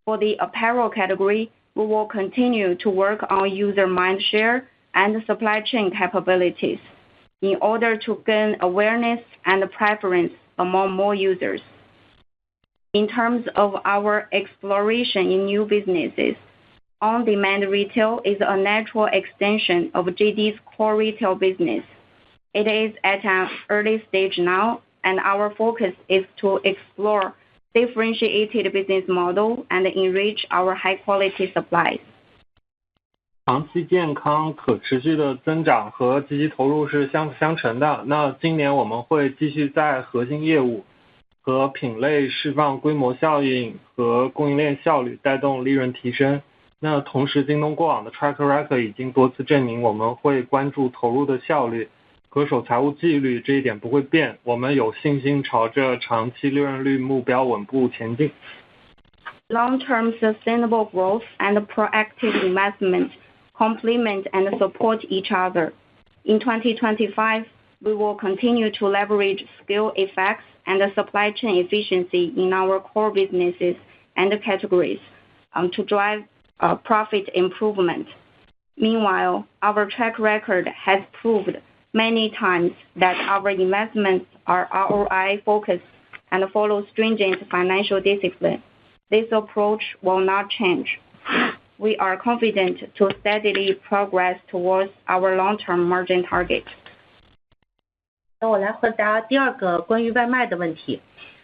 For the apparel category, we will continue to work on user mindshare and supply chain capabilities in order to gain awareness and preference among more users. In terms of our exploration in new businesses, on-demand retail is a natural extension of JD's core retail business. It is at an early stage now, and our focus is to explore differentiated business model and enrich our high-quality supplies. 长期健康可持续的增长和积极投入是相辅相成的。那今年我们会继续在核心业务和品类释放规模效应和供应链效率，带动利润提升。那同时，京东过往的 track record 已经多次证明，我们会关注投入的效率，恪守财务纪律，这一点不会变。我们有信心朝着长期利润率目标稳步前进。Long-term sustainable growth and proactive investment complement and support each other. In 2025, we will continue to leverage scale effects and supply chain efficiency in our core businesses and categories to drive profit improvement. Meanwhile, our track record has proved many times that our investments are ROI focused and follow stringent financial discipline. This approach will not change. We are confident to steadily progress towards our long-term margin target. 那我来回答第二个关于外卖的问题。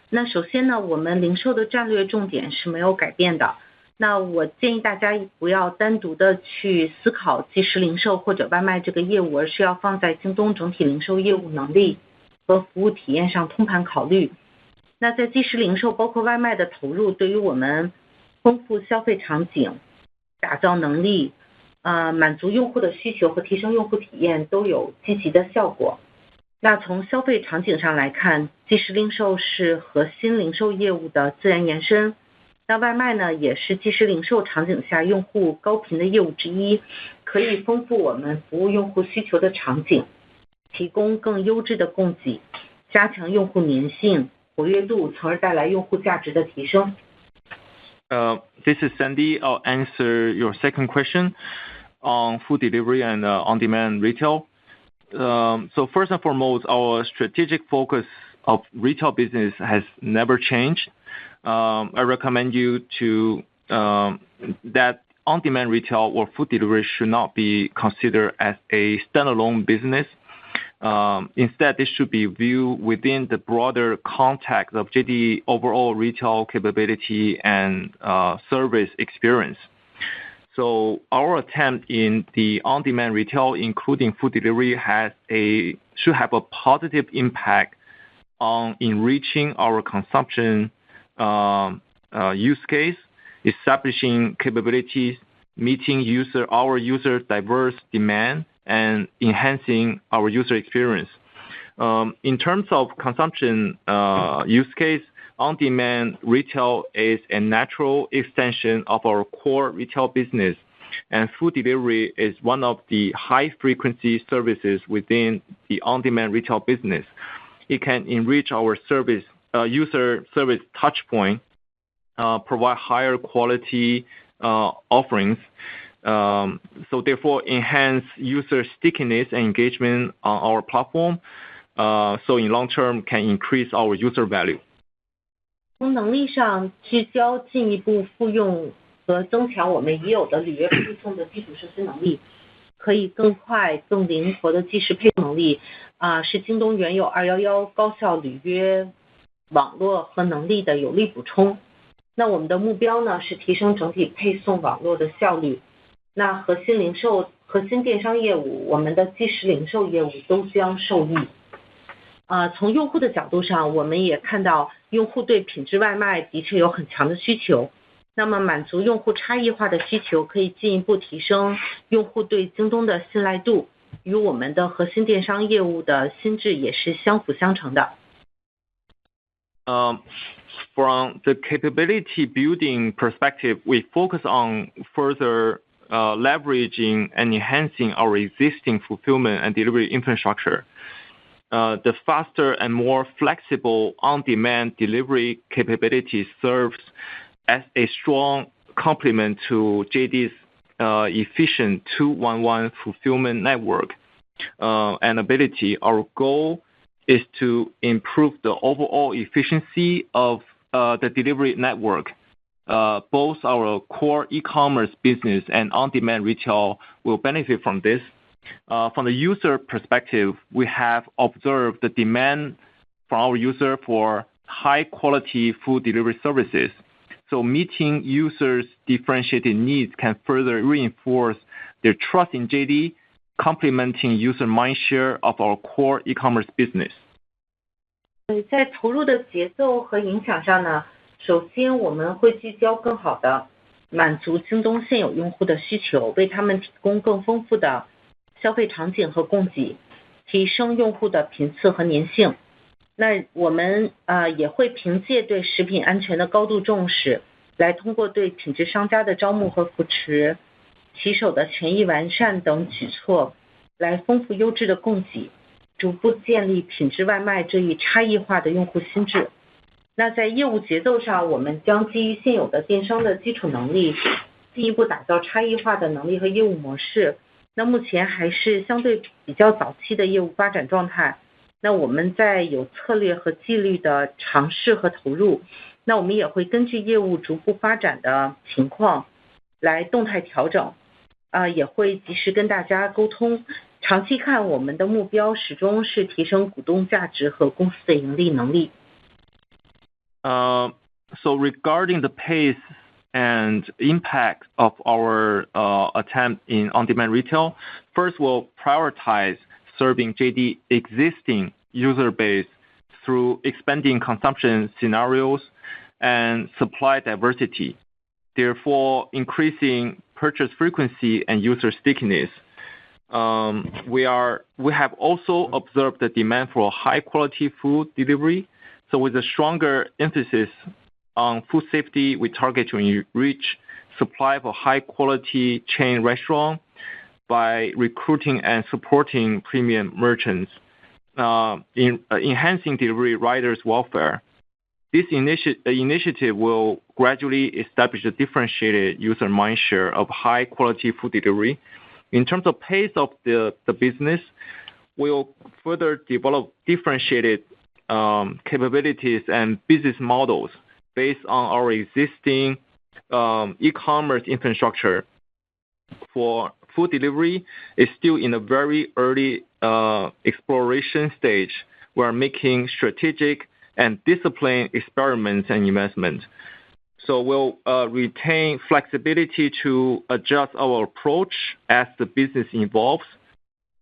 那首先呢，我们零售的战略重点是没有改变的。那我建议大家不要单独的去思考即时零售或者外卖这个业务，而是要放在京东整体零售业务能力和服务体验上通盘考虑。那在即时零售包括外卖的投入，对于我们丰富消费场景、打造能力、满足用户的需求和提升用户体验都有积极的效果。那从消费场景上来看，即时零售是核心零售业务的自然延伸。那外卖呢，也是即时零售场景下用户高频的业务之一，可以丰富我们服务用户需求的场景，提供更优质的供给，加强用户粘性、活跃度，从而带来用户价值的提升。This is Sandy. I'll answer your second question on food delivery and on-demand retail. So first and foremost, our strategic focus of retail business has never changed. I recommend you to that on-demand retail or food delivery should not be considered as a standalone business. Instead, this should be viewed within the broader context of JD overall retail capability and service experience. So our attempt in the on-demand retail, including food delivery, should have a positive impact on enriching our consumption use case, establishing capabilities, meeting our user diverse demand, and enhancing our user experience. In terms of consumption use case, on-demand retail is a natural extension of our core retail business, and food delivery is one of the high-frequency services within the on-demand retail business. It can enrich our user service touchpoint, provide higher quality offerings, so therefore enhance user stickiness and engagement on our platform. So in long term can increase our user value. 从能力上聚焦进一步复用和增强我们已有的履约配送的基础设施能力，可以更快更灵活的即时配送能力是京东原有211高效履约网络和能力的有力补充。那我们的目标呢是提升整体配送网络的效率。那核心电商业务，我们的即时零售业务都将受益。从用户的角度上，我们也看到用户对品质外卖的确有很强的需求。那么满足用户差异化的需求，可以进一步提升用户对京东的信赖度，与我们的核心电商业务的心智也是相辅相成的。from the capability building perspective, we focus on further leveraging and enhancing our existing fulfillment and delivery infrastructure. The faster and more flexible on-demand delivery capability serves as a strong complement to JD's efficient 211 fulfillment network and ability. Our goal is to improve the overall efficiency of the delivery network. Both our core e-commerce business and on-demand retail will benefit from this. From the user perspective, we have observed the demand from our user for high-quality food delivery services. So meeting users' differentiated needs can further reinforce their trust in JD, complementing user mindshare of our core e-commerce business. 在投入的节奏和影响上呢，首先我们会聚焦更好的满足京东现有用户的需求，为他们提供更丰富的消费场景和供给，提升用户的频次和粘性。那我们也会凭借对食品安全的高度重视，来通过对品质商家的招募和扶持、骑手的权益完善等举措，来丰富优质的供给，逐步建立品质外卖这一差异化的用户心智。那在业务节奏上，我们将基于现有的电商的基础能力，进一步打造差异化的能力和业务模式。那目前还是相对比较早期的业务发展状态。那我们在有策略和纪律的尝试和投入，那我们也会根据业务逐步发展的情况来动态调整，也会及时跟大家沟通。长期看，我们的目标始终是提升股东价值和公司的盈利能力。So regarding the pace and impact of our attempt in on-demand retail, first we'll prioritize serving JD existing user base through expanding consumption scenarios and supply diversity, therefore increasing purchase frequency and user stickiness. We have also observed the demand for high quality food delivery. So with a stronger emphasis on food safety, we target to enrich supply for high quality chain restaurant by recruiting and supporting premium merchants, in enhancing delivery riders' welfare. This initiative will gradually establish a differentiated user mindshare of high quality food delivery. In terms of pace of the business, we'll further develop differentiated capabilities and business models based on our existing e-commerce infrastructure. For food delivery, is still in a very early exploration stage. We're making strategic and disciplined experiments and investments. So we'll retain flexibility to adjust our approach as the business evolves,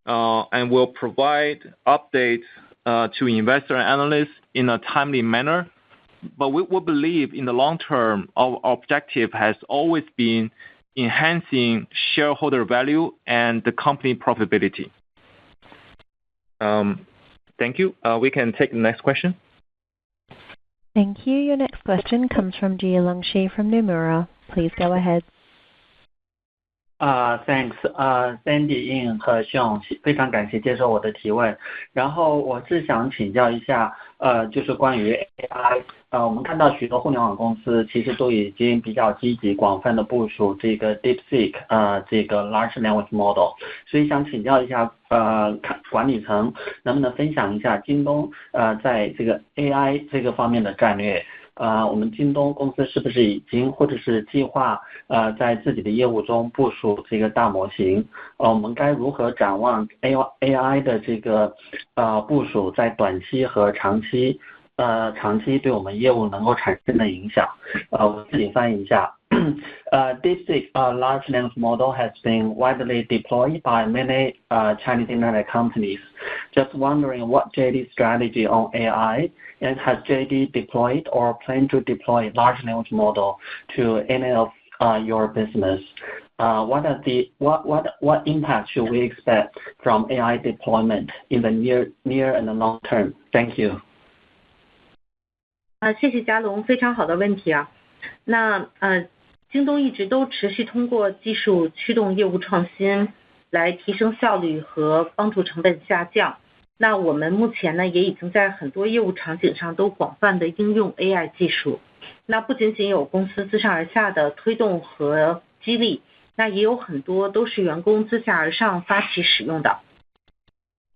and we'll provide updates to investor and analysts in a timely manner. But we believe in the long term, our objective has always been enhancing shareholder value and the company profitability. Thank you. We can take the next question. Thank you. Your next question comes from Jialong Shi from Nomura. Please go ahead. Thanks, Sandy, Ian 和 Sean， 非常感谢接受我的提问。然后我是想请教一下，就是关于 AI， 我们看到许多互联网公司其实都已经比较积极广泛的部署这个 DeepSeek， 这个 Large Language Model， 所以想请教一下，管理层能不能分享一下京东在这个 AI 这个方面的战略？我们京东公司是不是已经或者是计划在自己的业务中部署这个大模型？我们该如何展望 AI 的这个部署在短期和长期对我们业务能够产生的影响？我自己翻译一下。DeepSeek large language model has been widely deployed by many Chinese internet companies. Just wondering what JD's strategy on AI, and has JD deployed or plan to deploy large language model to any of your business? What impact should we expect from AI deployment in the near and the long term? Thank you. 谢谢嘉龙，非常好的问题啊。那京东一直都持续通过技术驱动业务创新，来提升效率和帮助成本下降。那我们目前呢，也已经在很多业务场景上都广泛的应用 AI 技术。那不仅仅有公司自上而下的推动和激励，那也有很多都是员工自下而上发起使用的。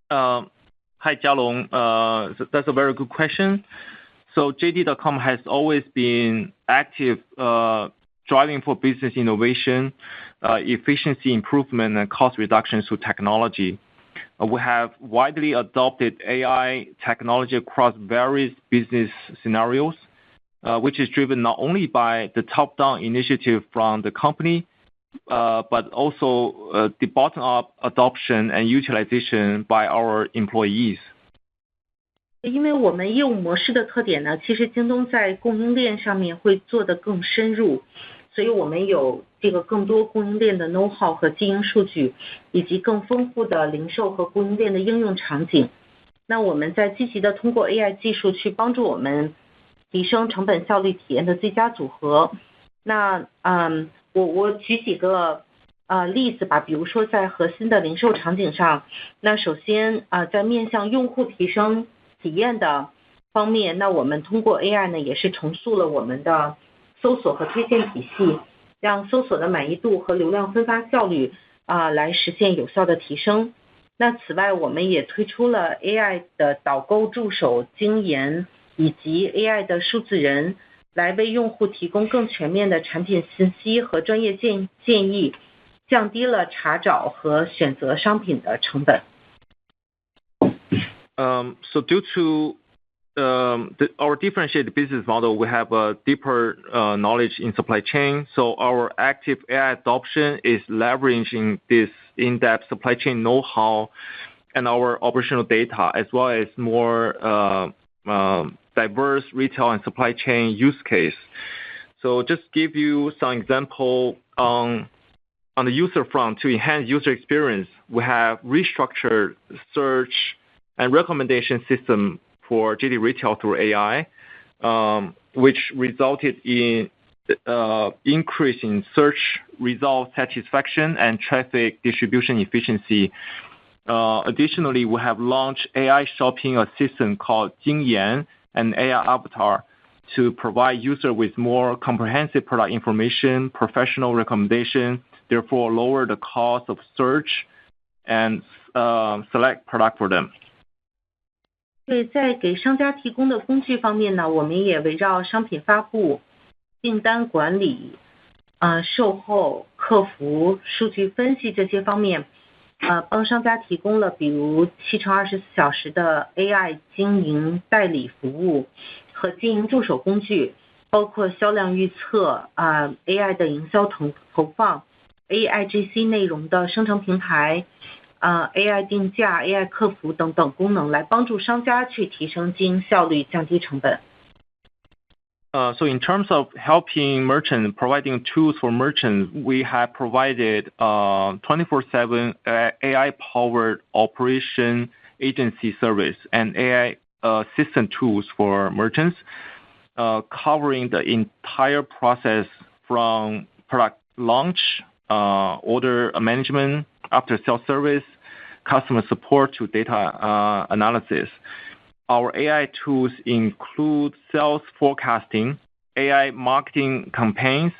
Hi, Jialong. That's a very good question. So JD.com has always been active driving for business innovation, efficiency improvement, and cost reduction through technology. We have widely adopted AI technology across various business scenarios, which is driven not only by the top-down initiative from the company, but also the bottom-up adoption and utilization by our employees. 因为我们业务模式的特点呢，其实京东在供应链上面会做得更深入，所以我们有这个更多供应链的 know-how 和经营数据，以及更丰富的零售和供应链的应用场景。那我们在积极的通过 AI 技术去帮助我们提升成本效率体验的最佳组合。那我举几个例子吧，比如说在核心的零售场景上，那首先在面向用户提升体验的方面，那我们通过 AI 呢，也是重塑了我们的搜索和推荐体系，让搜索的满意度和流量分发效率来实现有效的提升。那此外，我们也推出了 AI 的导购助手精研以及 AI 的数字人，来为用户提供更全面的产品信息和专业建议，降低了查找和选择商品的成本。So due to our differentiated business model, we have a deeper knowledge in supply chain. So our active AI adoption is leveraging this in-depth supply chain know-how and our operational data, as well as more diverse retail and supply chain use case. So just give you some example on the user front to enhance user experience. We have restructured search and recommendation system for JD Retail through AI, which resulted in increase in search result satisfaction and traffic distribution efficiency. Additionally, we have launched AI shopping assistant called Jingyan and AI avatar to provide user with more comprehensive product information, professional recommendation, therefore lower the cost of search and select product for them. 对，在给商家提供的工具方面呢，我们也围绕商品发布、订单管理、售后、客服、数据分析这些方面，帮商家提供了比如7×24小时的 AI 经营代理服务和经营助手工具，包括销量预测、AI 的营销投放、AIGC 内容的生成平台。AI 定价、AI 客服等等功能，来帮助商家去提升经营效率、降低成本。So in terms of helping merchants, providing tools for merchants, we have provided 24/7 AI-powered operation agency service and AI assistant tools for merchants, covering the entire process from product launch, order management, after sales service, customer support to data analysis. Our AI tools include sales forecasting, AI marketing campaigns,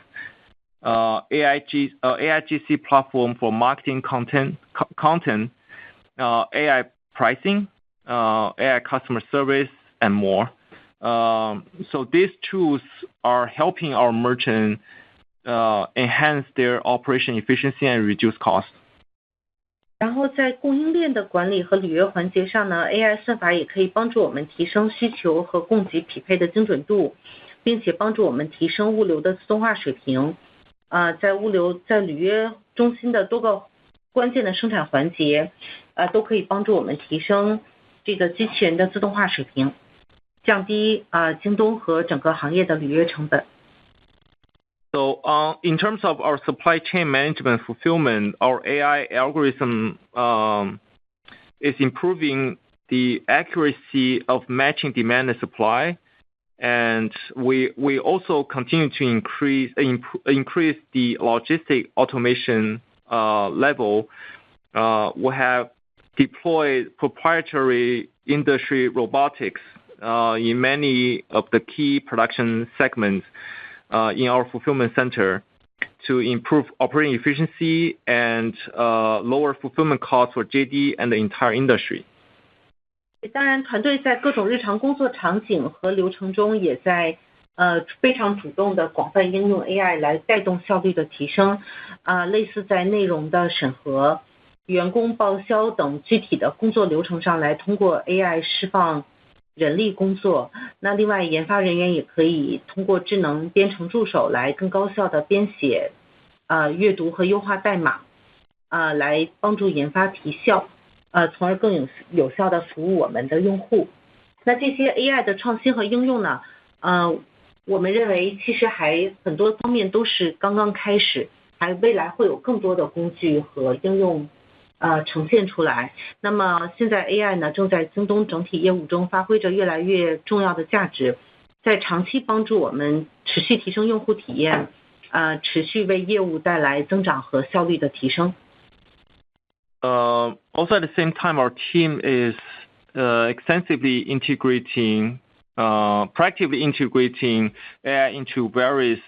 AIGC platform for marketing content, AI pricing, AI customer service, and more. So these tools are helping our merchants enhance their operation efficiency and reduce costs. 然后在供应链的管理和履约环节上呢 ，AI 算法也可以帮助我们提升需求和供给匹配的精准度，并且帮助我们提升物流的自动化水平。在履约中心的多个关键的生产环节，都可以帮助我们提升这个机器人的自动化水平，降低京东和整个行业的履约成本。So in terms of our supply chain management fulfillment, our AI algorithm is improving the accuracy of matching demand and supply, and we also continue to increase the logistic automation level. We have deployed proprietary industry robotics in many of the key production segments in our fulfillment center to improve operating efficiency and lower fulfillment costs for JD and the entire industry. 当然，团队在各种日常工作场景和流程中，也在非常主动的广泛应用 AI 来带动效率的提升。类似在内容的审核、员工报销等具体的工作流程上来通过 AI 释放人力工作。那另外，研发人员也可以通过智能编程助手来更高效的编写、阅读和优化代码，来帮助研发提效。从而更有效的服务我们的用户。那这些 AI 的创新和应用呢，我们认为其实还很多方面都是刚刚开始，还未来会有更多的工具和应用呈现出来。那么现在 AI 呢，正在京东整体业务中发挥着越来越重要的价值，在长期帮助我们持续提升用户体验，持续为业务带来增长和效率的提升。Also at the same time, our team is extensively proactively integrating AI into various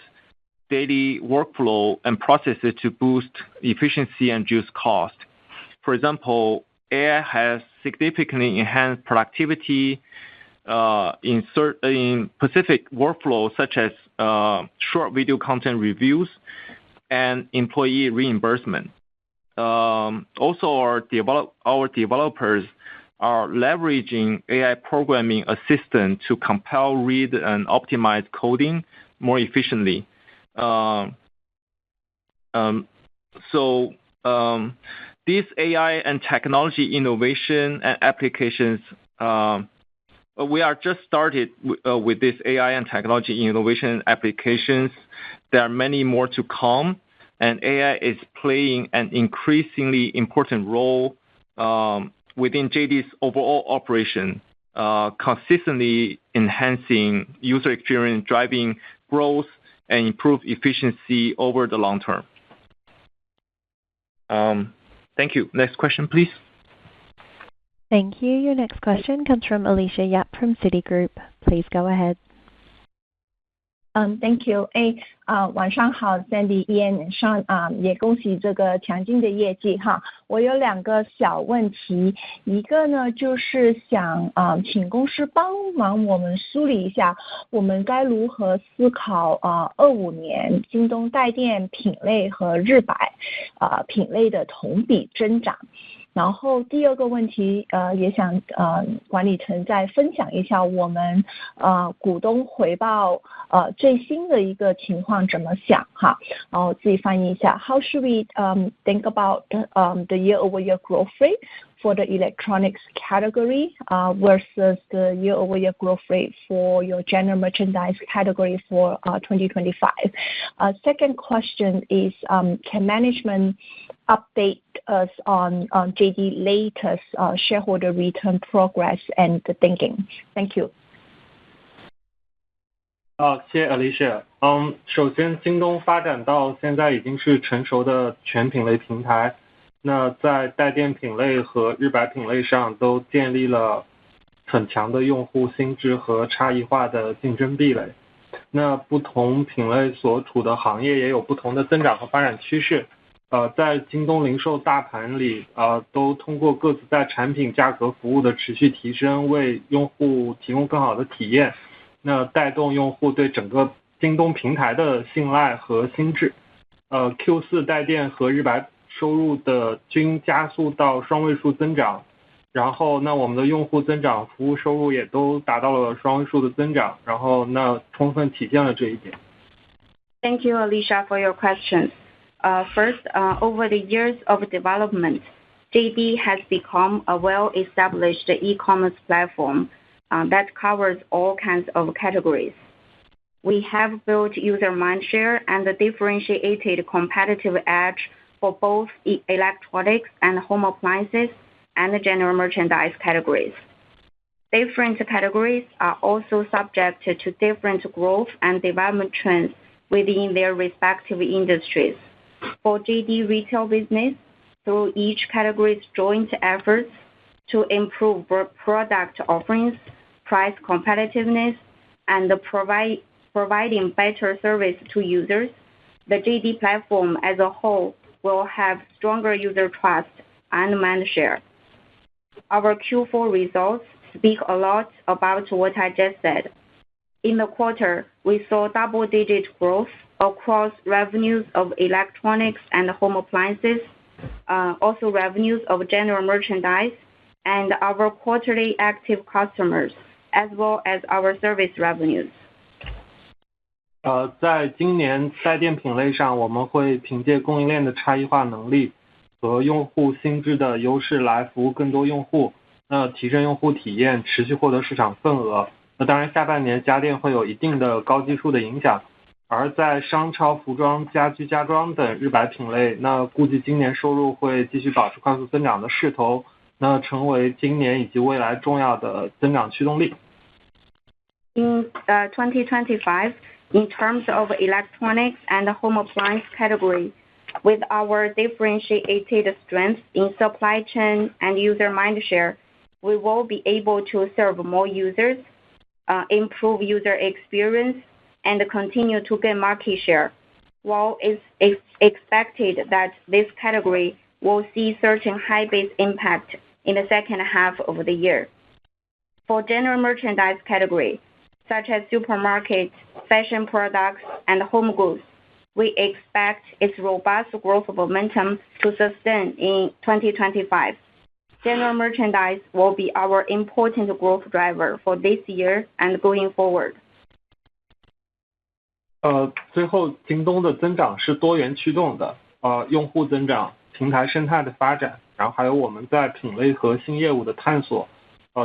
daily workflow and processes to boost efficiency and reduce cost. For example, AI has significantly enhanced productivity in specific workflows such as short video content reviews and employee reimbursement. Also, our developers are leveraging AI programming assistant to compile, read, and optimize coding more efficiently. These AI and technology innovation and applications, we are just started with this AI and technology innovation applications. There are many more to come. And AI is playing an increasingly important role within JD's overall operation, consistently enhancing user experience, driving growth, and improve efficiency over the long term. Thank you. Next question, please. Thank you. Your next question comes from Alicia Yap from Citigroup. Please go ahead. Thank you. 晚上好 Sandy Ian 上也恭喜这个强劲的业绩哈。我有2个小问题，一个呢就是想请公司帮忙我们梳理一下，我们该如何思考25年京东带电品类和日百品类的同比增长。然后第二个问题也想管理层再分享一下我们股东回报最新的一个情况怎么想哈，然后自己翻译一下。How should we think about the year-over-year growth rate for the electronics category versus the year-over-year growth rate for your general merchandise category for 2025? Second question is, can management update us on JD latest shareholder return progress and the thinking? Thank you. 谢谢 Alicia。首先京东发展到现在已经是成熟的全品类平台，那在带电品类和日百品类上都建立了很强的用户心智和差异化的竞争壁垒。那不同品类所处的行业也有不同的增长和发展趋势。在京东零售大盘里，都通过各自在产品、价格、服务的持续提升，为用户提供更好的体验，那带动用户对整个京东平台的信赖和心智。Q4 带电和日百收入的均加速到双位数增长，然后那我们的用户增长、服务收入也都达到了双位数的增长，然后那充分体现了这一点。Thank you, Alicia, for your questions. First, over the years of development, JD has become a well-established e-commerce platform that covers all kinds of categories. We have built user mindshare and a differentiated competitive edge for both electronics and home appliances and general merchandise categories. Different categories are also subject to different growth and development trends within their respective industries. For JD Retail business, through each category's joint efforts to improve product offerings, price competitiveness, and providing better service to users, the JD platform as a whole will have stronger user trust and mind share. Our Q4 results speak a lot about what I just said. In the quarter, we saw double-digit growth across revenues of electronics and home appliances, also revenues of general merchandise, and our quarterly active customers, as well as our service revenues. 在今年带电品类上，我们会凭借供应链的差异化能力和用户心智的优势来服务更多用户，提升用户体验，持续获得市场份额。当然下半年家电会有一定的高基数的影响，而在商超、服装、家居、家装等日百品类，估计今年收入会继续保持快速增长的势头，成为今年以及未来重要的增长驱动力。In 2025, in terms of electronics and home appliance category, with our differentiated strengths in supply chain and user mindshare, we will be able to serve more users, improve user experience, and continue to gain market share. While it's expected that this category will see certain high base impact in the second half of the year. For general merchandise category, such as supermarkets, fashion products, and home goods, we expect its robust growth momentum to sustain in 2025. General merchandise will be our important growth driver for this year and going forward. 最后，京东的增长是多元驱动的，用户增长、平台生态的发展，然后还有我们在品类和新业务的探索，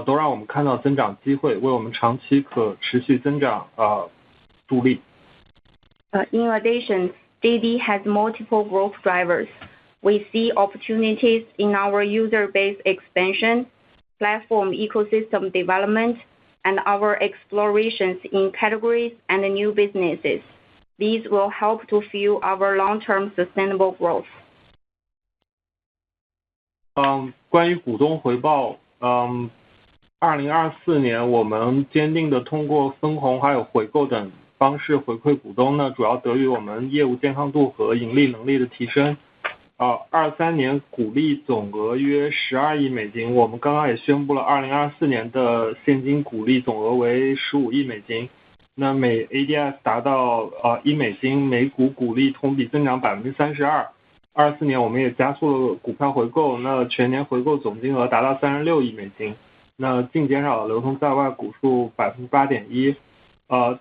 都让我们看到增长机会，为我们长期可持续增长助力。In addition, JD has multiple growth drivers. We see opportunities in our user base expansion, platform ecosystem development, and our explorations in categories and new businesses. These will help to fuel our long-term sustainable growth. 关于股东回报，2024年我们坚定地通过分红还有回购等方式回馈股东呢，主要得益于我们业务健康度和盈利能力的提升。23年股利总额约12亿美金，我们刚刚也宣布了2024年的现金股利总额为15亿美金，每 ADS 达到1美金，每股股利同比增长 32%。24年我们也加速了股票回购，全年回购总金额达到36亿美金，净减少了流通在外股数 8.1%。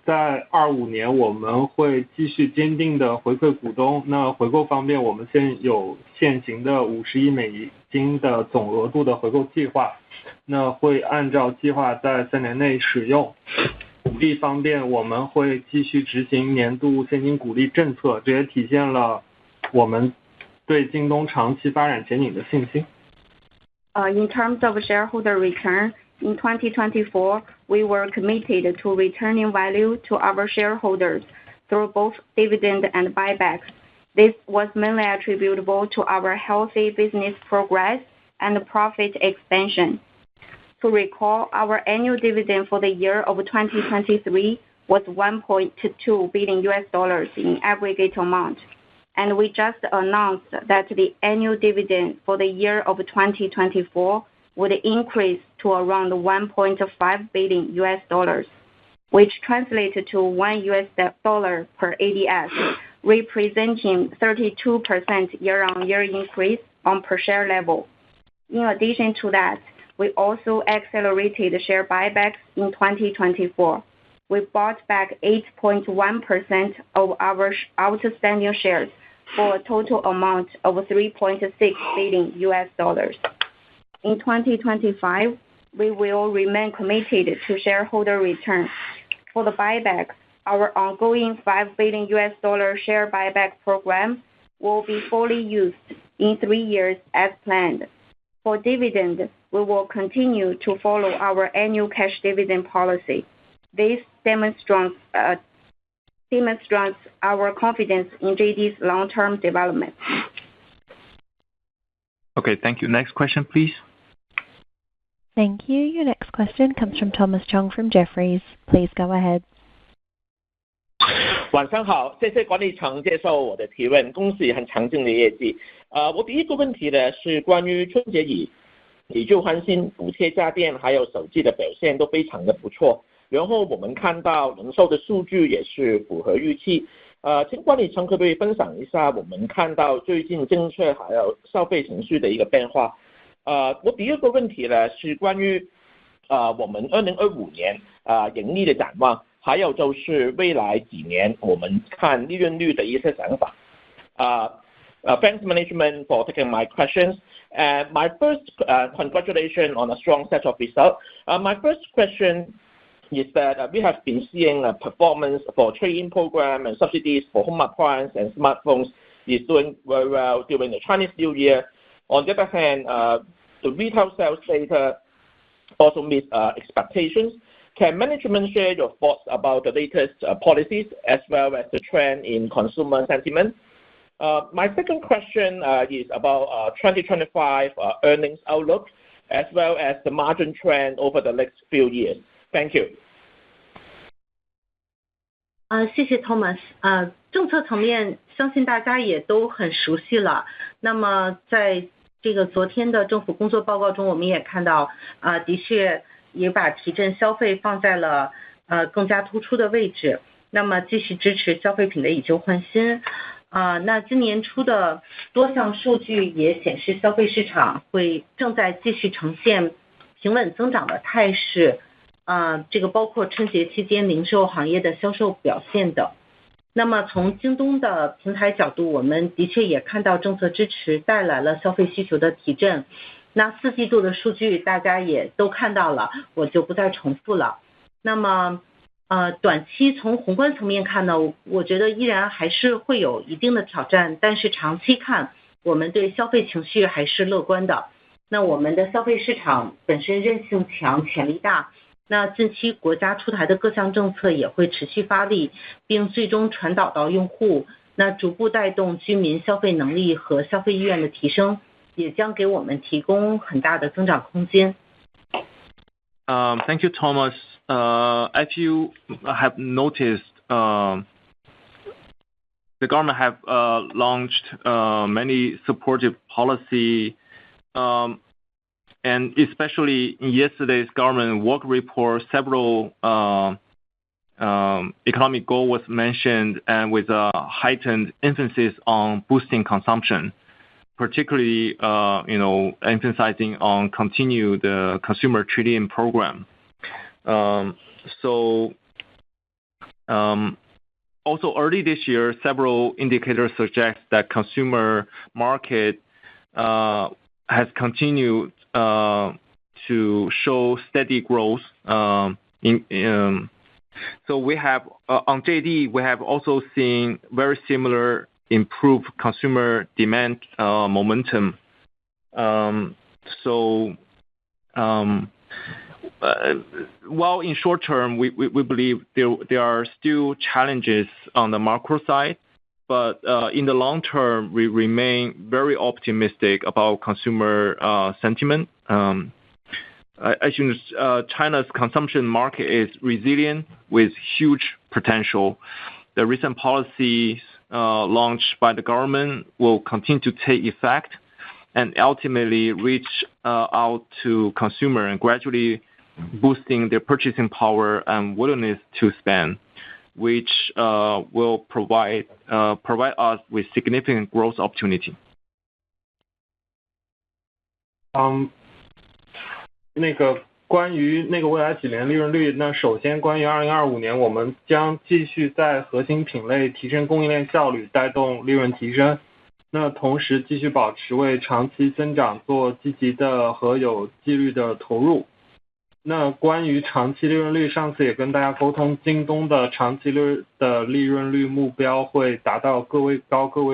在25年我们会继续坚定的回馈股东，回购方面我们现有现行的50亿美金的总额度的回购计划，会按照计划在3年内使用。股利方面我们会继续执行年度现金股利政策，这也体现了我们对京东长期发展前景的信心。In terms of shareholder return, in 2024, we were committed to returning value to our shareholders through both dividend and buybacks. This was mainly attributable to our healthy business progress and profit expansion. To recall, our annual dividend for the year of 2023 was $1.2 billion in aggregate amount, and we just announced that the annual dividend for the year of 2024 would increase to around $1.5 billion, which translated to $1 per ADS, representing 32% year-on-year increase on per share level. In addition to that, we also accelerated share buybacks in 2024. We bought back 8.1% of our outstanding shares for a total amount of $3.6 billion. In 2025, we will remain committed to shareholder returns. For the buybacks, our ongoing $5 billion share buyback program will be fully used in 3 years as planned. For dividend, we will continue to follow our annual cash dividend policy. This demonstrates our confidence in JD's long-term development. Okay, thank you. Next question, please. Thank you. Your next question comes from Thomas Chong from Jefferies. Please go ahead. 晚上好，谢谢管理层接受我的提问，恭喜很强劲的业绩。我第一个问题呢是关于春节以旧换新、补贴家电还有手机的表现都非常的不错，然后我们看到零售的数据也是符合预期。请管理层可不可以分享一下我们看到最近政策还有消费情绪的一个变化？我第二个问题呢是关于我们2025年盈利的展望。还有就是未来几年我们看利润率的一些想法。Thanks management for taking my questions. And my first congratulations on a strong set of results. My first question is that we have been seeing a performance for trade-in program and subsidies for home appliance and smartphones is doing very well during the Chinese New Year. On the other hand, the retail sales data also meets expectations. Can management share your thoughts about the latest policies as well as the trend in consumer sentiment? My second question is about 2025 earnings outlook as well as the margin trend over the next few years. Thank you. 谢谢 Thomas。政策层面相信大家也都很熟悉了。那么在这个昨天的政府工作报告中，我们也看到的确也把提振消费放在了更加突出的位置，那么继续支持消费品的以旧换新。那今年初的多项数据也显示消费市场正在继续呈现平稳增长的态势，这个包括春节期间零售行业的销售表现等。那么从京东的平台角度，我们的确也看到政策支持带来了消费需求的提振。那4季度的数据大家也都看到了，我就不再重复了。那么短期从宏观层面看呢，我觉得依然还是会有一定的挑战，但是长期看我们对消费情绪还是乐观的。那我们的消费市场本身韧性强，潜力大，那近期国家出台的各项政策也会持续发力，并最终传导到用户，那逐步带动居民消费能力和消费意愿的提升，也将给我们提供很大的增长空间。Thank you, Thomas. As you have noticed, the government have launched many supportive policy, and especially in yesterday's government work report, several economic goal was mentioned, and with a heightened emphasis on boosting consumption, particularly emphasizing on continue the consumer trade-in program. Also early this year, several indicators suggest that consumer market has continued to show steady growth. So we have on JD, we have also seen very similar improved consumer demand momentum. While in short term we believe there are still challenges on the macro side, but in the long term we remain very optimistic about consumer sentiment. As you know, China's consumption market is resilient with huge potential. The recent policies launched by the government will continue to take effect and ultimately reach out to consumer and gradually boosting their purchasing power and willingness to spend, which will provide us with significant growth opportunity. 关于未来几年利润率，那首先关于2025年，我们将继续在核心品类提升供应链效率，带动利润提升。那同时继续保持为长期增长做积极的和有纪律的投入。那关于长期利润率，上次也跟大家沟通，京东的长期的利润率目标会达到个位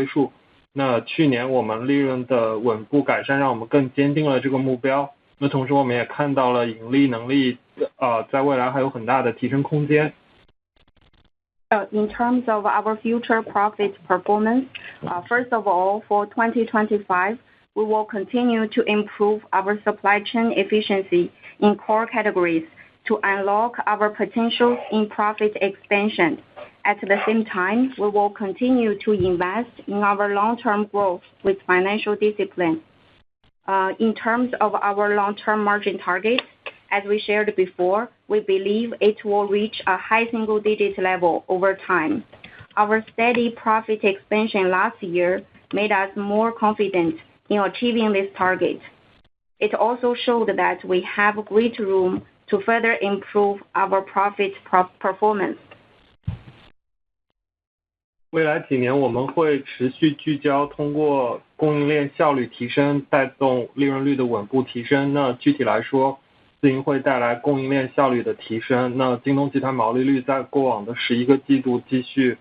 数。那去年我们利润的稳步改善，让我们更坚定了这个目标。那同时我们也看到了盈利能力在未来还有很大的提升空间。In terms of our future profit performance, first of all, for 2025, we will continue to improve our supply chain efficiency in core categories to unlock our potential in profit expansion. At the same time, we will continue to invest in our long-term growth with financial discipline. In terms of our long-term margin target, as we shared before, we believe it will reach a high single-digit level over time. Our steady profit expansion last year made us more confident in achieving this target. It also showed that we have great room to further improve our profit performance. 未来几年我们会持续聚焦通过供应链效率提升带动利润率的稳步提升。那具体来说，自营会带来供应链效率的提升。那京东集团毛利率在过往的11个季度继续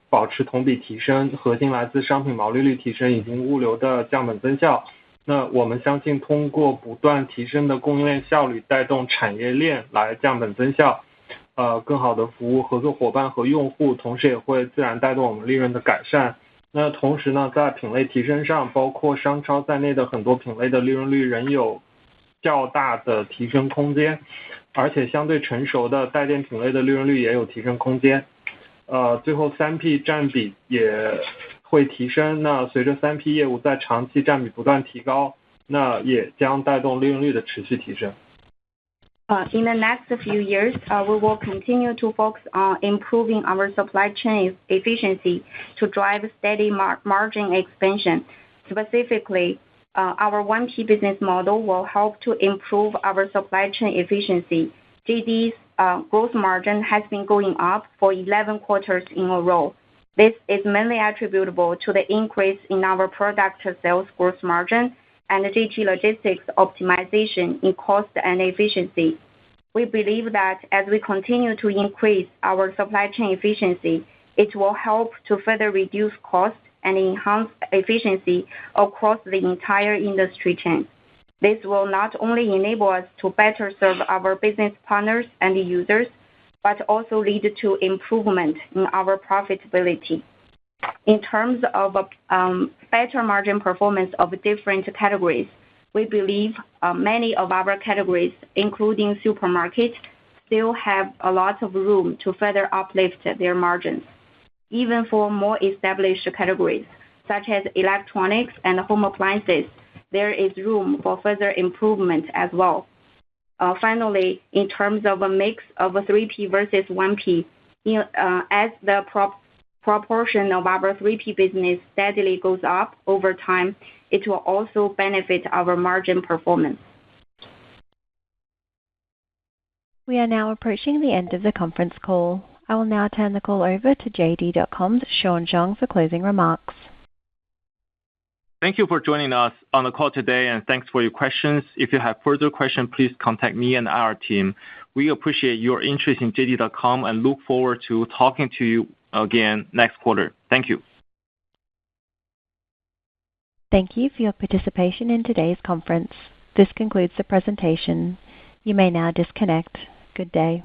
保持同比提升，核心来自商品毛利率提升以及物流的降本增效。那我们相信通过不断提升的供应链效率带动产业链来降本增效，更好的服务合作伙伴和用户，同时也会自然带动我们利润的改善。那同时呢，在品类提升上，包括商超在内的很多品类的利润率仍有较大的提升空间，而且相对成熟的带电品类的利润率也有提升空间。最后 3P 占比也会提升，那随着 3P 业务在长期占比不断提高，那也将带动利润率的持续提升。In the next few years, we will continue to focus on improving our supply chain efficiency to drive steady margin expansion. Specifically, our 1P business model will help to improve our supply chain efficiency. JD's gross margin has been going up for 11 quarters in a row. This is mainly attributable to the increase in our product sales gross margin and JT Logistics optimization in cost and efficiency. We believe that as we continue to increase our supply chain efficiency, it will help to further reduce costs and enhance efficiency across the entire industry chain. This will not only enable us to better serve our business partners and users, but also lead to improvement in our profitability. In terms of better margin performance of different categories, we believe many of our categories, including supermarkets, still have a lot of room to further uplift their margins. Even for more established categories, such as electronics and home appliances, there is room for further improvement as well. Finally, in terms of a mix of 3P versus 1P, as the proportion of our 3P business steadily goes up over time, it will also benefit our margin performance. We are now approaching the end of the conference call. I will now turn the call over to JD.com's Sean Zhang for closing remarks. Thank you for joining us on the call today, and thanks for your questions. If you have further questions, please contact me and our team. We appreciate your interest in JD.com and look forward to talking to you again next quarter. Thank you. Thank you for your participation in today's conference. This concludes the presentation. You may now disconnect. Good day.